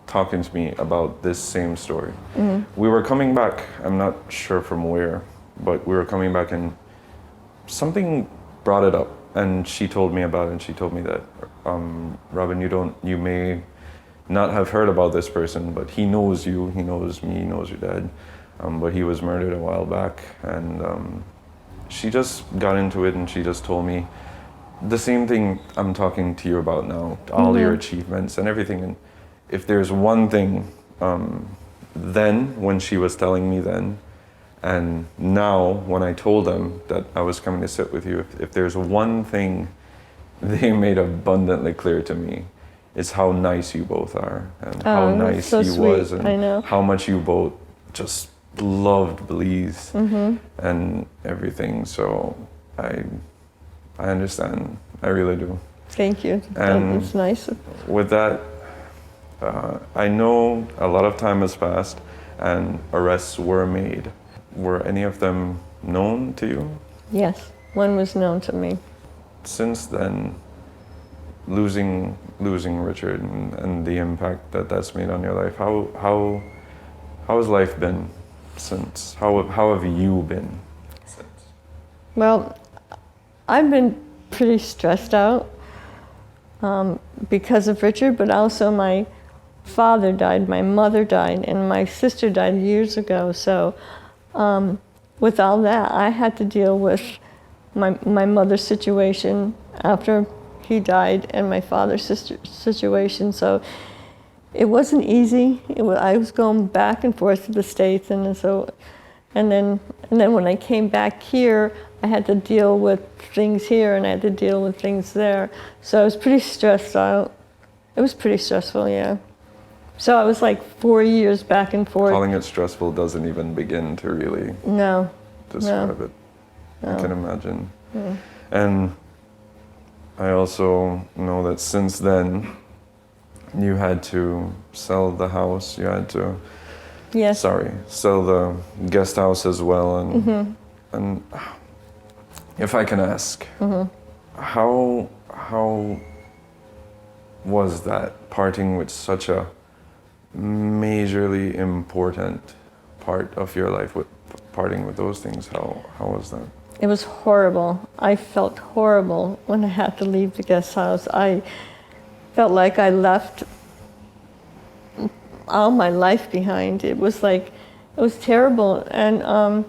Speaker 1: talking to me about this same story. We were coming back, I'm not sure from where, but we were coming back, and something brought it up, and she told me about it, and she told me that, Robin, you may not have heard about this person, but he knows you, he knows me, he knows your dad, but he was murdered a while back. And she just got into it, and she just told me the same thing I'm talking to you about now, all your achievements and everything. And if there's one thing, then, when she was telling me then, and now when I told them that I was coming to sit with you, if there's one thing they made abundantly clear to me, it's how nice you both are, and how nice
Speaker 4: so
Speaker 1: he
Speaker 4: sweet.
Speaker 1: was, and
Speaker 4: I know.
Speaker 1: how much you both just loved Belize and everything. So I understand, I really do.
Speaker 4: Thank you.
Speaker 1: And
Speaker 4: That's nice.
Speaker 1: with that, I know a lot of time has passed and arrests were made. Were any of them known to you?
Speaker 4: Yes, one was known to me.
Speaker 1: Since then, losing Richard and the impact that's made on your life, how has life been since? How have you been since?
Speaker 4: Well, I've been pretty stressed out because of Richard, but also my father died, my mother died, and my sister died years ago. So with all that, I had to deal with my mother's situation after he died and my father's situation. So it wasn't easy. I was going back and forth to the States, and then when I came back here, I had to deal with things here and I had to deal with things there. So I was pretty stressed out. It was pretty stressful, yeah. So I was like 4 years back and forth.
Speaker 1: Calling it stressful doesn't even begin to really describe it. I can imagine. And I also know that since then, you had to sell the house. You had to, sell the guest house as well. And if I can ask, how was that parting with such a majorly important part of your life, with parting with those things? How was that?
Speaker 4: It was horrible. I felt horrible when I had to leave the guest house. I felt like I left all my life behind. It was terrible. And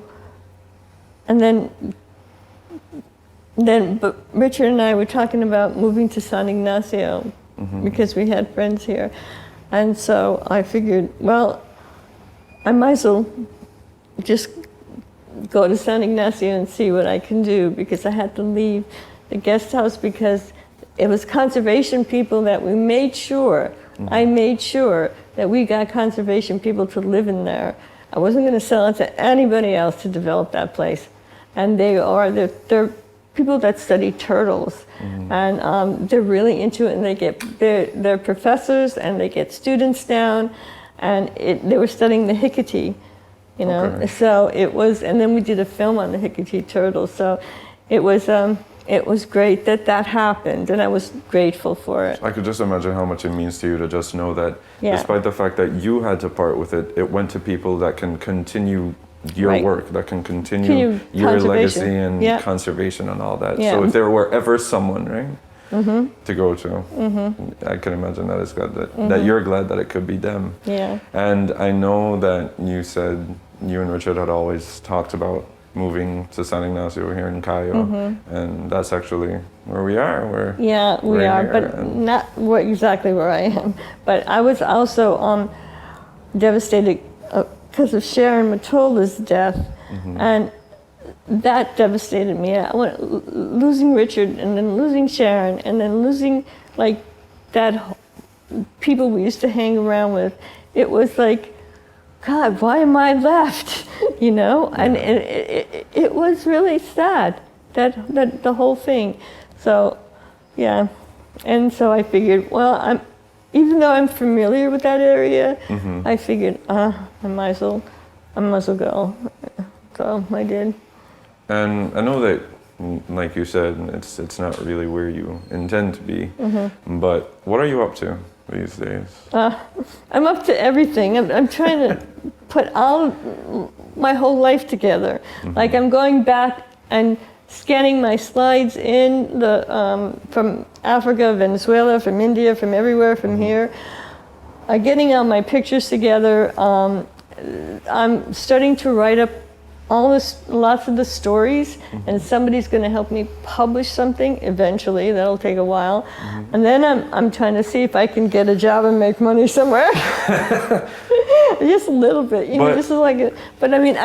Speaker 4: then but Richard and I were talking about moving to San Ignacio because we had friends here. And so I figured, well, I might as well just go to San Ignacio and see what I can do, because I had to leave the guest house because it was conservation people that we made sure, I made sure that we got conservation people to live in there. I wasn't going to sell it to anybody else to develop that place. And they're people that study turtles, and they're really into it, and they're professors, and they get students down, and they were studying the Hickory, you know.
Speaker 1: Okay.
Speaker 4: So it was, and then we did a film on the Hickory turtles. So it was great that happened, and I was grateful for it.
Speaker 1: I could just imagine how much it means to you to just know that,
Speaker 4: Yeah.
Speaker 1: despite the fact that you had to part with it, it went to people that can continue your
Speaker 4: Right.
Speaker 1: work, that can continue your
Speaker 4: conservation.
Speaker 1: legacy and
Speaker 4: Yeah.
Speaker 1: conservation and all that.
Speaker 4: Yeah.
Speaker 1: So if there were ever someone, right, to go to, I can imagine that it's glad that you're glad that it could be them.
Speaker 4: Yeah.
Speaker 1: And I know that you said you and Richard had always talked about moving to San Ignacio here in Cayo, and that's actually where we are.
Speaker 4: We are,
Speaker 1: here,
Speaker 4: but
Speaker 1: and
Speaker 4: not exactly where I am. But I was also devastated because of Sharon Matola's death, and that devastated me. I went losing Richard, and then losing Sharon, and then losing people we used to hang around with. It was like, God, why am I left? You know, and it was really sad, that the whole thing. So, yeah, and so I figured, well, even though I'm familiar with that area, I figured, I might as well go. So I did.
Speaker 1: And I know that, like you said, it's not really where you intend to be. But what are you up to these days?
Speaker 4: I'm up to everything. I'm trying to put my whole life together. Like, I'm going back and scanning my slides in from Africa, Venezuela, from India, from everywhere, from here. Getting all my pictures together. I'm starting to write up lots of the stories, and somebody's going to help me publish something eventually. That'll take a while, and then I'm trying to see if I can get a job and make money somewhere, just a little bit, you know. This is like, but I mean,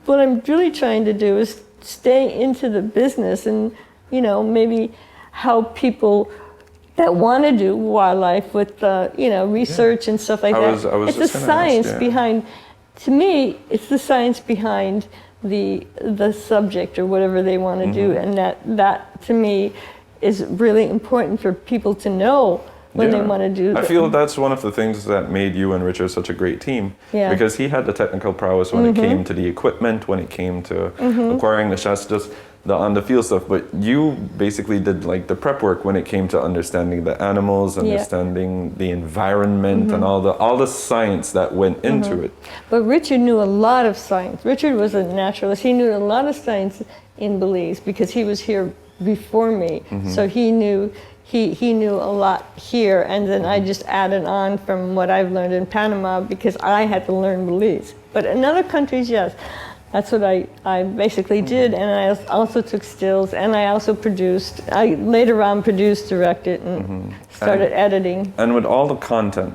Speaker 4: what I'm really trying to do is stay into the business, and maybe help people that want to do wildlife with research and stuff like that. It's the science behind. To me, it's the science behind the subject or whatever they want to do, and that to me is really important for people to know when they want to do.
Speaker 1: I feel that's one of the things that made you and Richard such a great team, because he had the technical prowess when it came to the equipment, when it came to acquiring the shots, just the on-the-field stuff, but you basically did like the prep work when it came to understanding the animals, understanding the environment, and all the science that went into it. But
Speaker 4: Richard knew a lot of science. Richard was a naturalist. He knew a lot of science in Belize because he was here before me. So he knew a lot here, and then I just added on from what I've learned in Panama because I had to learn Belize. But in other countries, yes. That's what I basically did, and I also took stills, and I also produced. I later on produced, directed, and started editing.
Speaker 1: And with all the content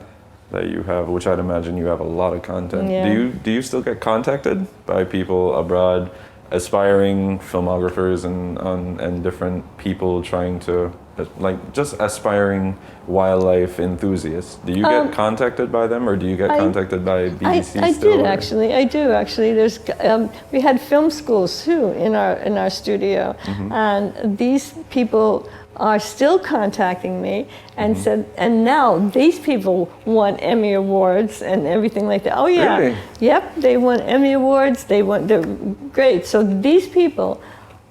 Speaker 1: that you have, which I'd imagine you have a lot of content,
Speaker 4: Yeah.
Speaker 1: do you still get contacted by people abroad, aspiring filmographers and different people trying to, like, just aspiring wildlife enthusiasts? Do you get contacted by them, or do you get contacted by BBC
Speaker 4: I
Speaker 1: still?
Speaker 4: did actually. I do actually. There's we had film schools too in our studio, and these people are still contacting me and said, and now these people won Emmy awards and everything like that. Oh yeah,
Speaker 1: Really?
Speaker 4: Yep, they won Emmy awards. They're great. So these people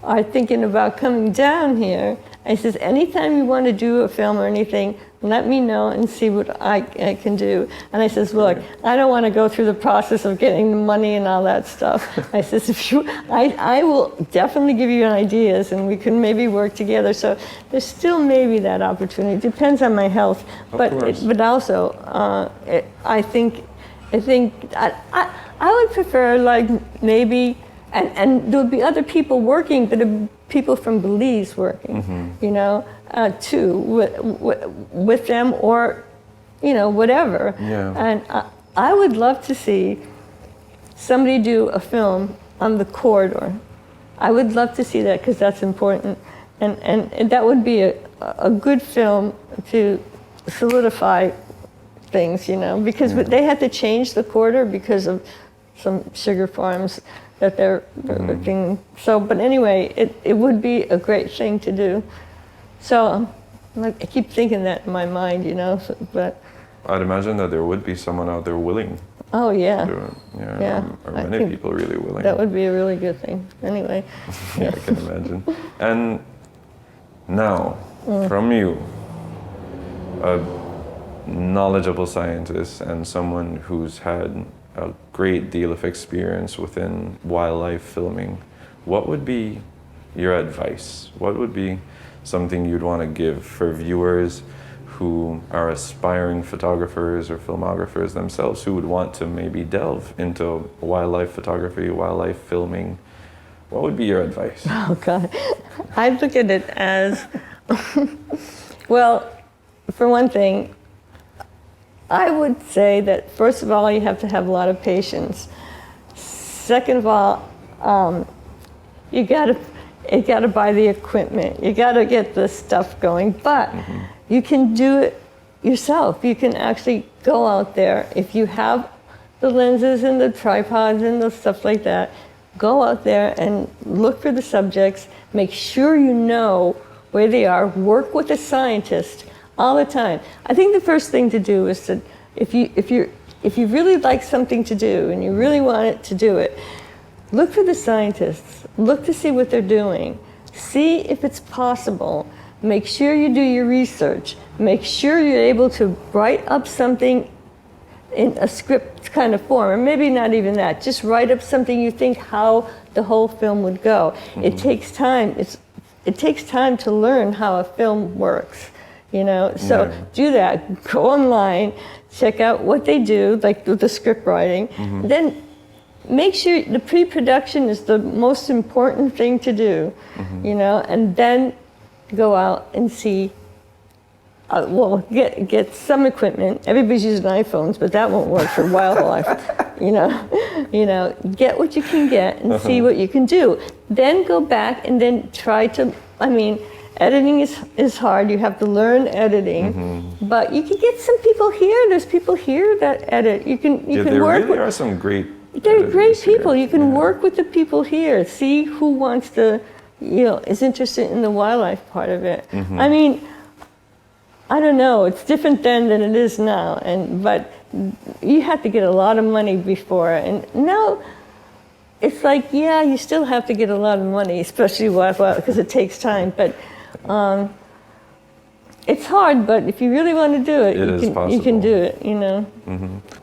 Speaker 4: are thinking about coming down here. I says, anytime you want to do a film or anything, let me know and see what I can do. And I says, look, I don't want to go through the process of getting the money and all that stuff. I says, I will definitely give you ideas, and we can maybe work together. So there's still maybe that opportunity. Depends on my health, but also I think I would prefer, like, maybe, and there would be other people working that are people from Belize working, you know, too, with them, or, you know, whatever.
Speaker 1: Yeah.
Speaker 4: And I would love to see somebody do a film on the corridor. I would love to see that, because that's important. And that would be a good film to solidify things, you know, because they had to change the corridor because of some sugar farms that they're looking. So, but anyway, it would be a great thing to do. So I keep thinking that in my mind, you know, but.
Speaker 1: I'd imagine that there would be someone out there willing
Speaker 4: Oh, yeah.
Speaker 1: to do it. Yeah,
Speaker 4: Yeah,
Speaker 1: or
Speaker 4: I
Speaker 1: many
Speaker 4: think
Speaker 1: people really willing.
Speaker 4: That would be a really good thing. Anyway.
Speaker 1: Yeah, I can imagine. And now, from you, a knowledgeable scientist and someone who's had a great deal of experience within wildlife filming, what would be your advice? What would be something you'd want to give for viewers who are aspiring photographers or filmographers themselves, who would want to maybe delve into wildlife photography, wildlife filming? What would be your advice?
Speaker 4: Oh, God. I look at it as, well, for one thing, I would say that, first of all, you have to have a lot of patience. Second of all, you gotta buy the equipment. You gotta get the stuff going, but you can do it yourself. You can actually go out there. If you have the lenses and the tripods and the stuff like that, go out there and look for the subjects. Make sure you know where they are. Work with a scientist all the time. I think the first thing to do is to, if you really like something to do and you really want it to do it, look for the scientists. Look to see what they're doing. See if it's possible. Make sure you do your research. Make sure you're able to write up something in a script kind of form, or maybe not even that. Just write up something you think how the whole film would go. It takes time. It takes time to learn how a film works. You know, so do that. Go online, check out what they do, like the script writing. Then make sure the pre-production is the most important thing to do. You know, and then go out and see. Well, get some equipment. Everybody's using iPhones, but that won't work for wildlife. You know, get what you can get and see what you can do. Then go back and then try to. I mean, editing is hard. You have to learn editing, but you can get some people here. There's people here that edit. You can
Speaker 1: there
Speaker 4: work
Speaker 1: really
Speaker 4: with.
Speaker 1: are some great.
Speaker 4: They're great
Speaker 1: here.
Speaker 4: people. You can work with the people here. See who wants to, you know, is interested in the wildlife part of it. I mean, I don't know. It's different then than it is now, but you have to get a lot of money before, and now it's like, yeah, you still have to get a lot of money, especially wildlife, because it takes time. But it's hard. But if you really want to do it, you can do it. You know.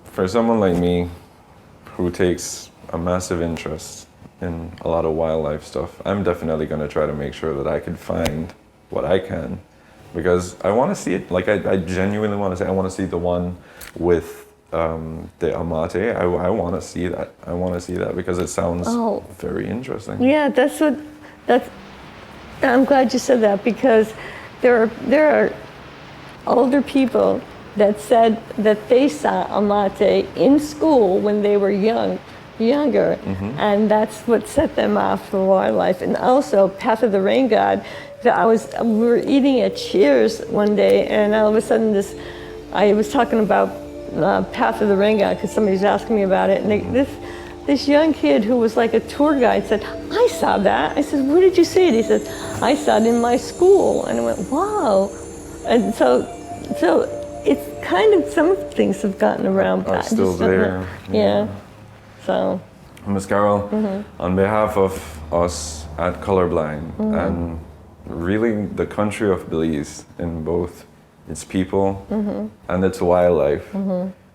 Speaker 1: For someone like me, who takes a massive interest in a lot of wildlife stuff, I'm definitely going to try to make sure that I can find what I can, because I want to see it. Like I genuinely want to say, I want to see the one with the Amate. I want to see that. I want to see that because it sounds very interesting.
Speaker 4: Yeah, that's. I'm glad you said that because there are older people that said that they saw Amate in school when they were younger, and that's what set them off for wildlife. And also, Path of the Rain God. We were eating at Cheers one day, and all of a sudden, I was talking about Path of the Rain God because somebody was asking me about it, and this young kid who was like a tour guide said, "I saw that." I said, "Where did you see it?" He said, "I saw it in my school," and I went, "Wow!" And so it's kind of some things have gotten around, but
Speaker 1: are still there.
Speaker 4: Yeah. So,
Speaker 1: Ms. Carol, on behalf of us at Colorblind and really the country of Belize in both its people and its wildlife,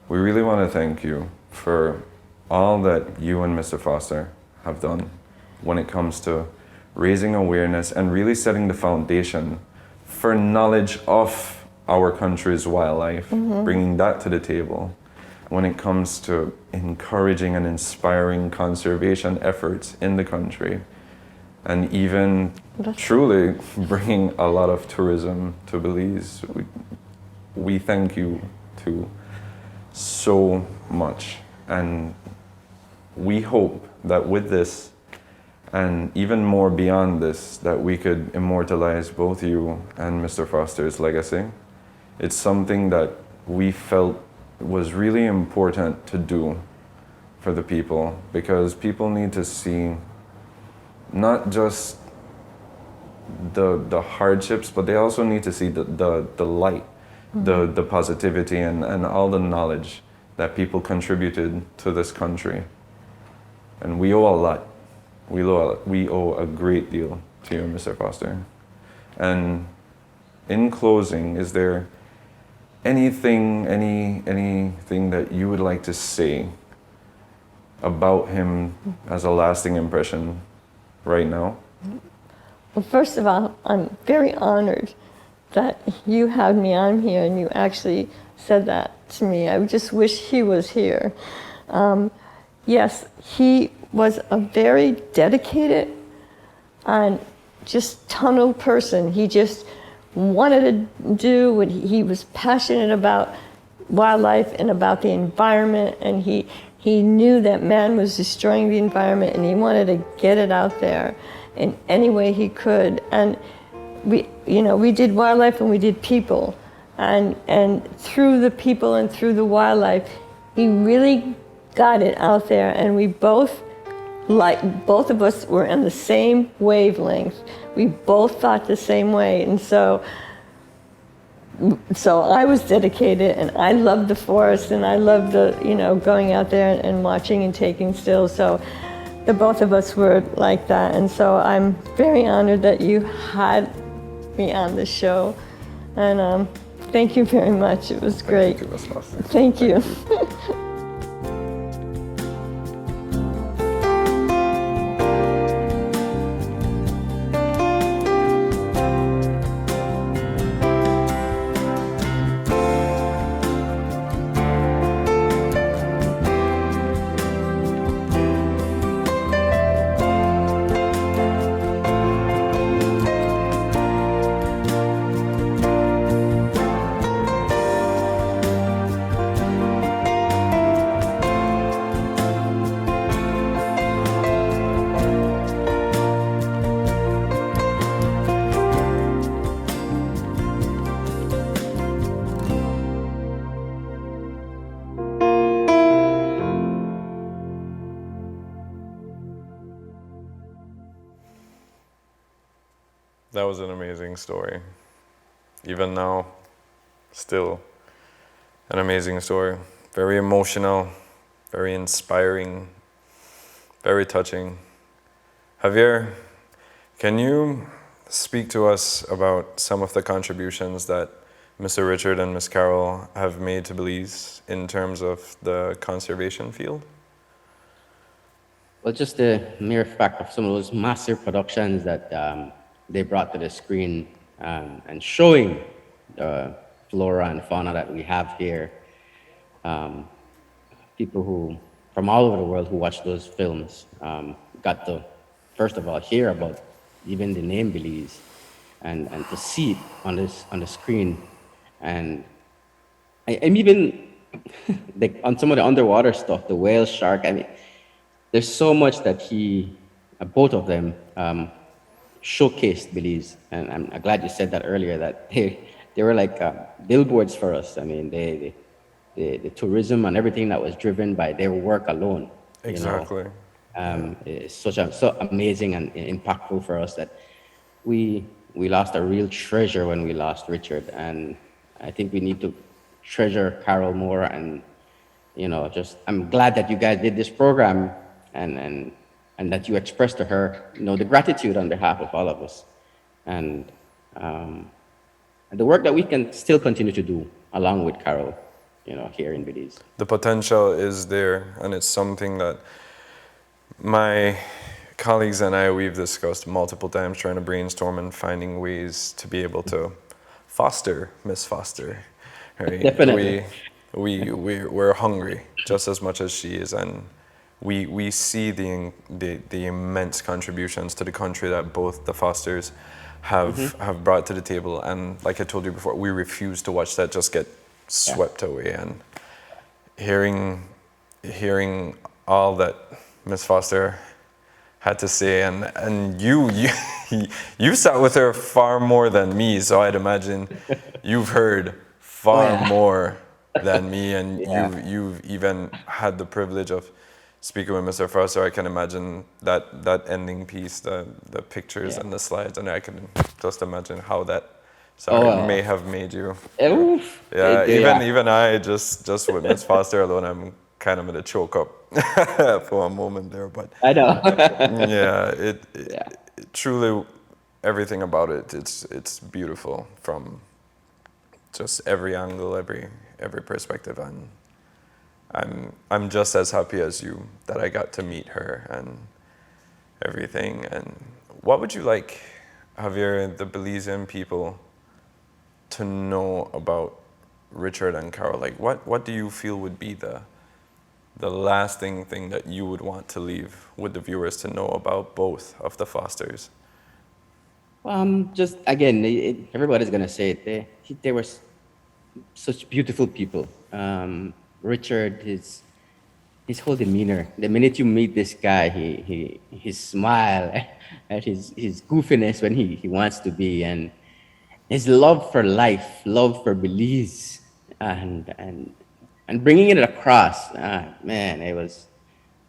Speaker 1: we really want to thank you for all that you and Mr. Foster have done when it comes to raising awareness and really setting the foundation for knowledge of our country's wildlife, bringing that to the table when it comes to encouraging and inspiring conservation efforts in the country, and even truly bringing a lot of tourism to Belize. We thank you too so much, and we hope that with this, and even more beyond this, that we could immortalize both you and Mr. Foster's legacy. It's something that we felt was really important to do for the people, because people need to see not just the hardships, but they also need to see the light, the positivity, and all the knowledge that people contributed to this country. And we owe a lot. We owe a great deal to you, Mr. Foster. And in closing, is there anything that you would like to say about him as a lasting impression right now?
Speaker 4: Well, first of all, I'm very honored that you had me on here and you actually said that to me. I just wish he was here. Yes, he was a very dedicated and just tunnel person. He just wanted to do what he was passionate about wildlife and about the environment, and he knew that man was destroying the environment, and he wanted to get it out there in any way he could. And we did wildlife and we did people, and through the people and through the wildlife, he really got it out there, and we both of us were on the same wavelength. We both thought the same way, and so I was dedicated, and I loved the forest, and I loved going out there and watching and taking stills. So the both of us were like that, and so I'm very honored that you had me on the show, and thank you very much. It was great.
Speaker 1: Thank you, Ms. Foster.
Speaker 4: Thank you.
Speaker 1: That was an amazing story. Even now, still an amazing story. Very emotional, very inspiring, very touching. Javier, can you speak to us about some of the contributions that Mr. Richard and Ms. Carol have made to Belize in terms of the conservation field?
Speaker 8: Well, just the mere fact of some of those massive productions that they brought to the screen and showing the flora and fauna that we have here people who from all over the world who watched those films got to, first of all, hear about even the name Belize, and to see it on the screen, and I'm even on some of the underwater stuff, the whale, shark. I mean, there's so much that both of them, showcased Belize, and I'm glad you said that earlier. That they were like billboards for us. I mean, the tourism and everything that was driven by their work alone.
Speaker 1: Exactly.
Speaker 8: It's so amazing and impactful for us that we lost a real treasure when we lost Richard, and I think we need to treasure Carol more. And just I'm glad that you guys did this program, and that you expressed to her, the gratitude on behalf of all of us, and the work that we can still continue to do along with Carol, here in Belize.
Speaker 1: The potential is there, and it's something that my colleagues and we've discussed multiple times, trying to brainstorm and finding ways to be able to foster Miss Foster. Right?
Speaker 8: Definitely.
Speaker 1: We're hungry just as much as she is, and we see the immense contributions to the country that both the Fosters have brought to the table. And like I told you before, we refuse to watch that just get swept away. And hearing all that Miss Foster had to say, and you sat with her far more than me, so I'd imagine you've heard far more than me, and you've even had the privilege of speaking with Mr. Foster. I can imagine that ending piece, the pictures and the slides, and I can just imagine how that may have made you.
Speaker 8: Oof.
Speaker 1: Even I just with Miss Foster alone, I'm kind of gonna choke up for a moment there, but
Speaker 8: I know.
Speaker 1: it truly, everything about it, it's beautiful from just every angle, every perspective, and I'm just as happy as you that I got to meet her and everything. And what would you like, Javier, the Belizean people to know about Richard and Carol? Like, what do you feel would be the lasting thing that you would want to leave with the viewers to know about both of the Fosters?
Speaker 8: Just again, everybody's gonna say it. They were such beautiful people. Richard, his whole demeanor. The minute you meet this guy, his smile and his goofiness when he wants to be, and his love for life, love for Belize, and bringing it across. Man, it was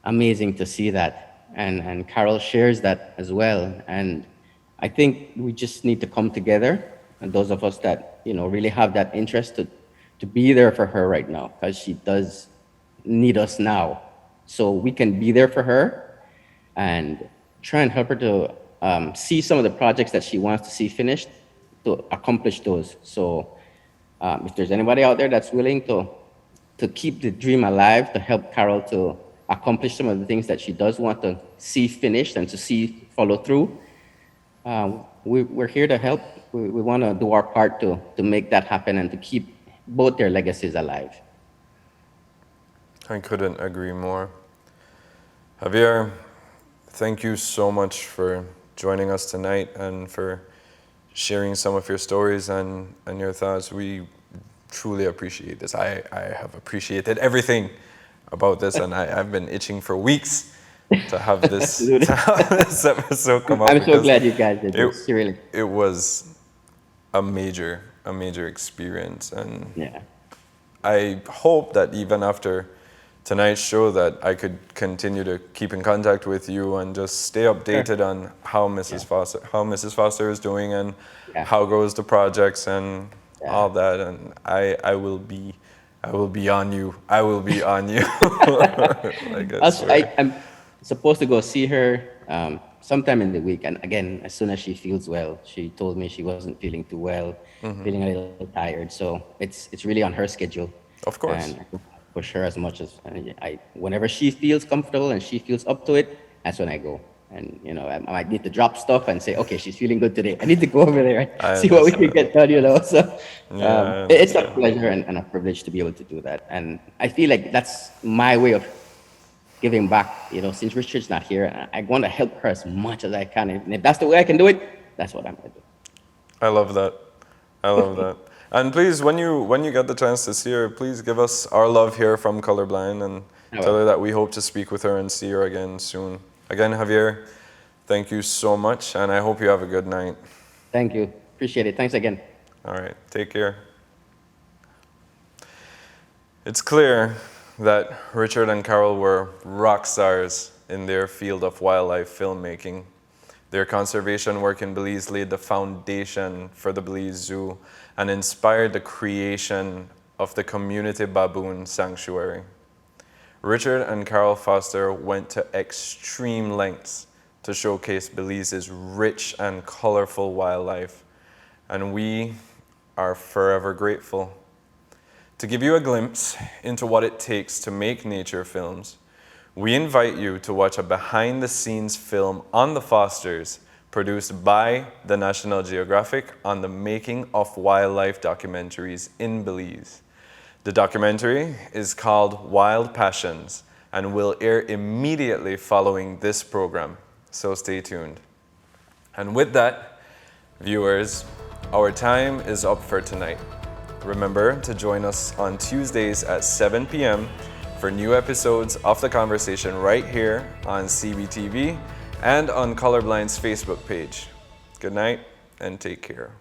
Speaker 8: amazing to see that. And Carol shares that as well. And I think we just need to come together, and those of us that really have that interest to be there for her right now, because she does need us now. So we can be there for her and try and help her to see some of the projects that she wants to see finished, to accomplish those. So if there's anybody out there that's willing to keep the dream alive, to help Carol to accomplish some of the things that she does want to see finished and to see follow through, we're here to help. We want to do our part to make that happen and to keep both their legacies alive.
Speaker 1: I couldn't agree more. Javier, thank you so much for joining us tonight and for sharing some of your stories and your thoughts. We truly appreciate this. I have appreciated everything about this, and I've been itching for weeks to have this, episode come up.
Speaker 8: I'm so glad you guys did this. Really.
Speaker 1: It was a major experience, and I hope that even after tonight's show that I could continue to keep in contact with you and just stay updated on how Mrs. Foster is doing and how goes the projects and all that. And I will be on you. I will be on you.
Speaker 8: I'm supposed to go see her sometime in the week, and again, as soon as she feels well. She told me she wasn't feeling too well, feeling a little tired, so it's really on her schedule.
Speaker 1: Of course.
Speaker 8: And I push her as much as whenever she feels comfortable and she feels up to it, that's when I go. And, you know, I might need to drop stuff and say, okay, she's feeling good today. I need to go over there
Speaker 1: I
Speaker 8: and see what we can
Speaker 1: understand.
Speaker 8: get done, you know. So
Speaker 1: Yeah, I
Speaker 8: it's a
Speaker 1: understand.
Speaker 8: pleasure and a privilege to be able to do that. And I feel like that's my way of giving back, you know, since Richard's not here. I want to help her as much as I can. And if that's the way I can do it, that's what I'm going to do.
Speaker 1: I love that. I love that. And please, when you get the chance to see her, please give us our love here from Colorblind and tell her that we hope to speak with her and see her again soon. Again, Javier, thank you so much, and I hope you have a good night.
Speaker 8: Thank you. Appreciate it. Thanks again.
Speaker 1: All right, take care. It's clear that Richard and Carol were rock stars in their field of wildlife filmmaking. Their conservation work in Belize laid the foundation for the Belize Zoo and inspired the creation of the Community Baboon Sanctuary. Richard and Carol Foster went to extreme lengths to showcase Belize's rich and colorful wildlife, and we are forever grateful. To give you a glimpse into what it takes to make nature films, we invite you to watch a behind-the-scenes film on the Fosters produced by the National Geographic on the making of wildlife documentaries in Belize. The documentary is called Wild Passions and will air immediately following this program, so stay tuned. And with that, viewers, our time is up for tonight. Remember to join us on Tuesdays at 7 p.m. for new episodes of The Conversation right here on CBTV and on Colorblind's Facebook page. Good night and take care.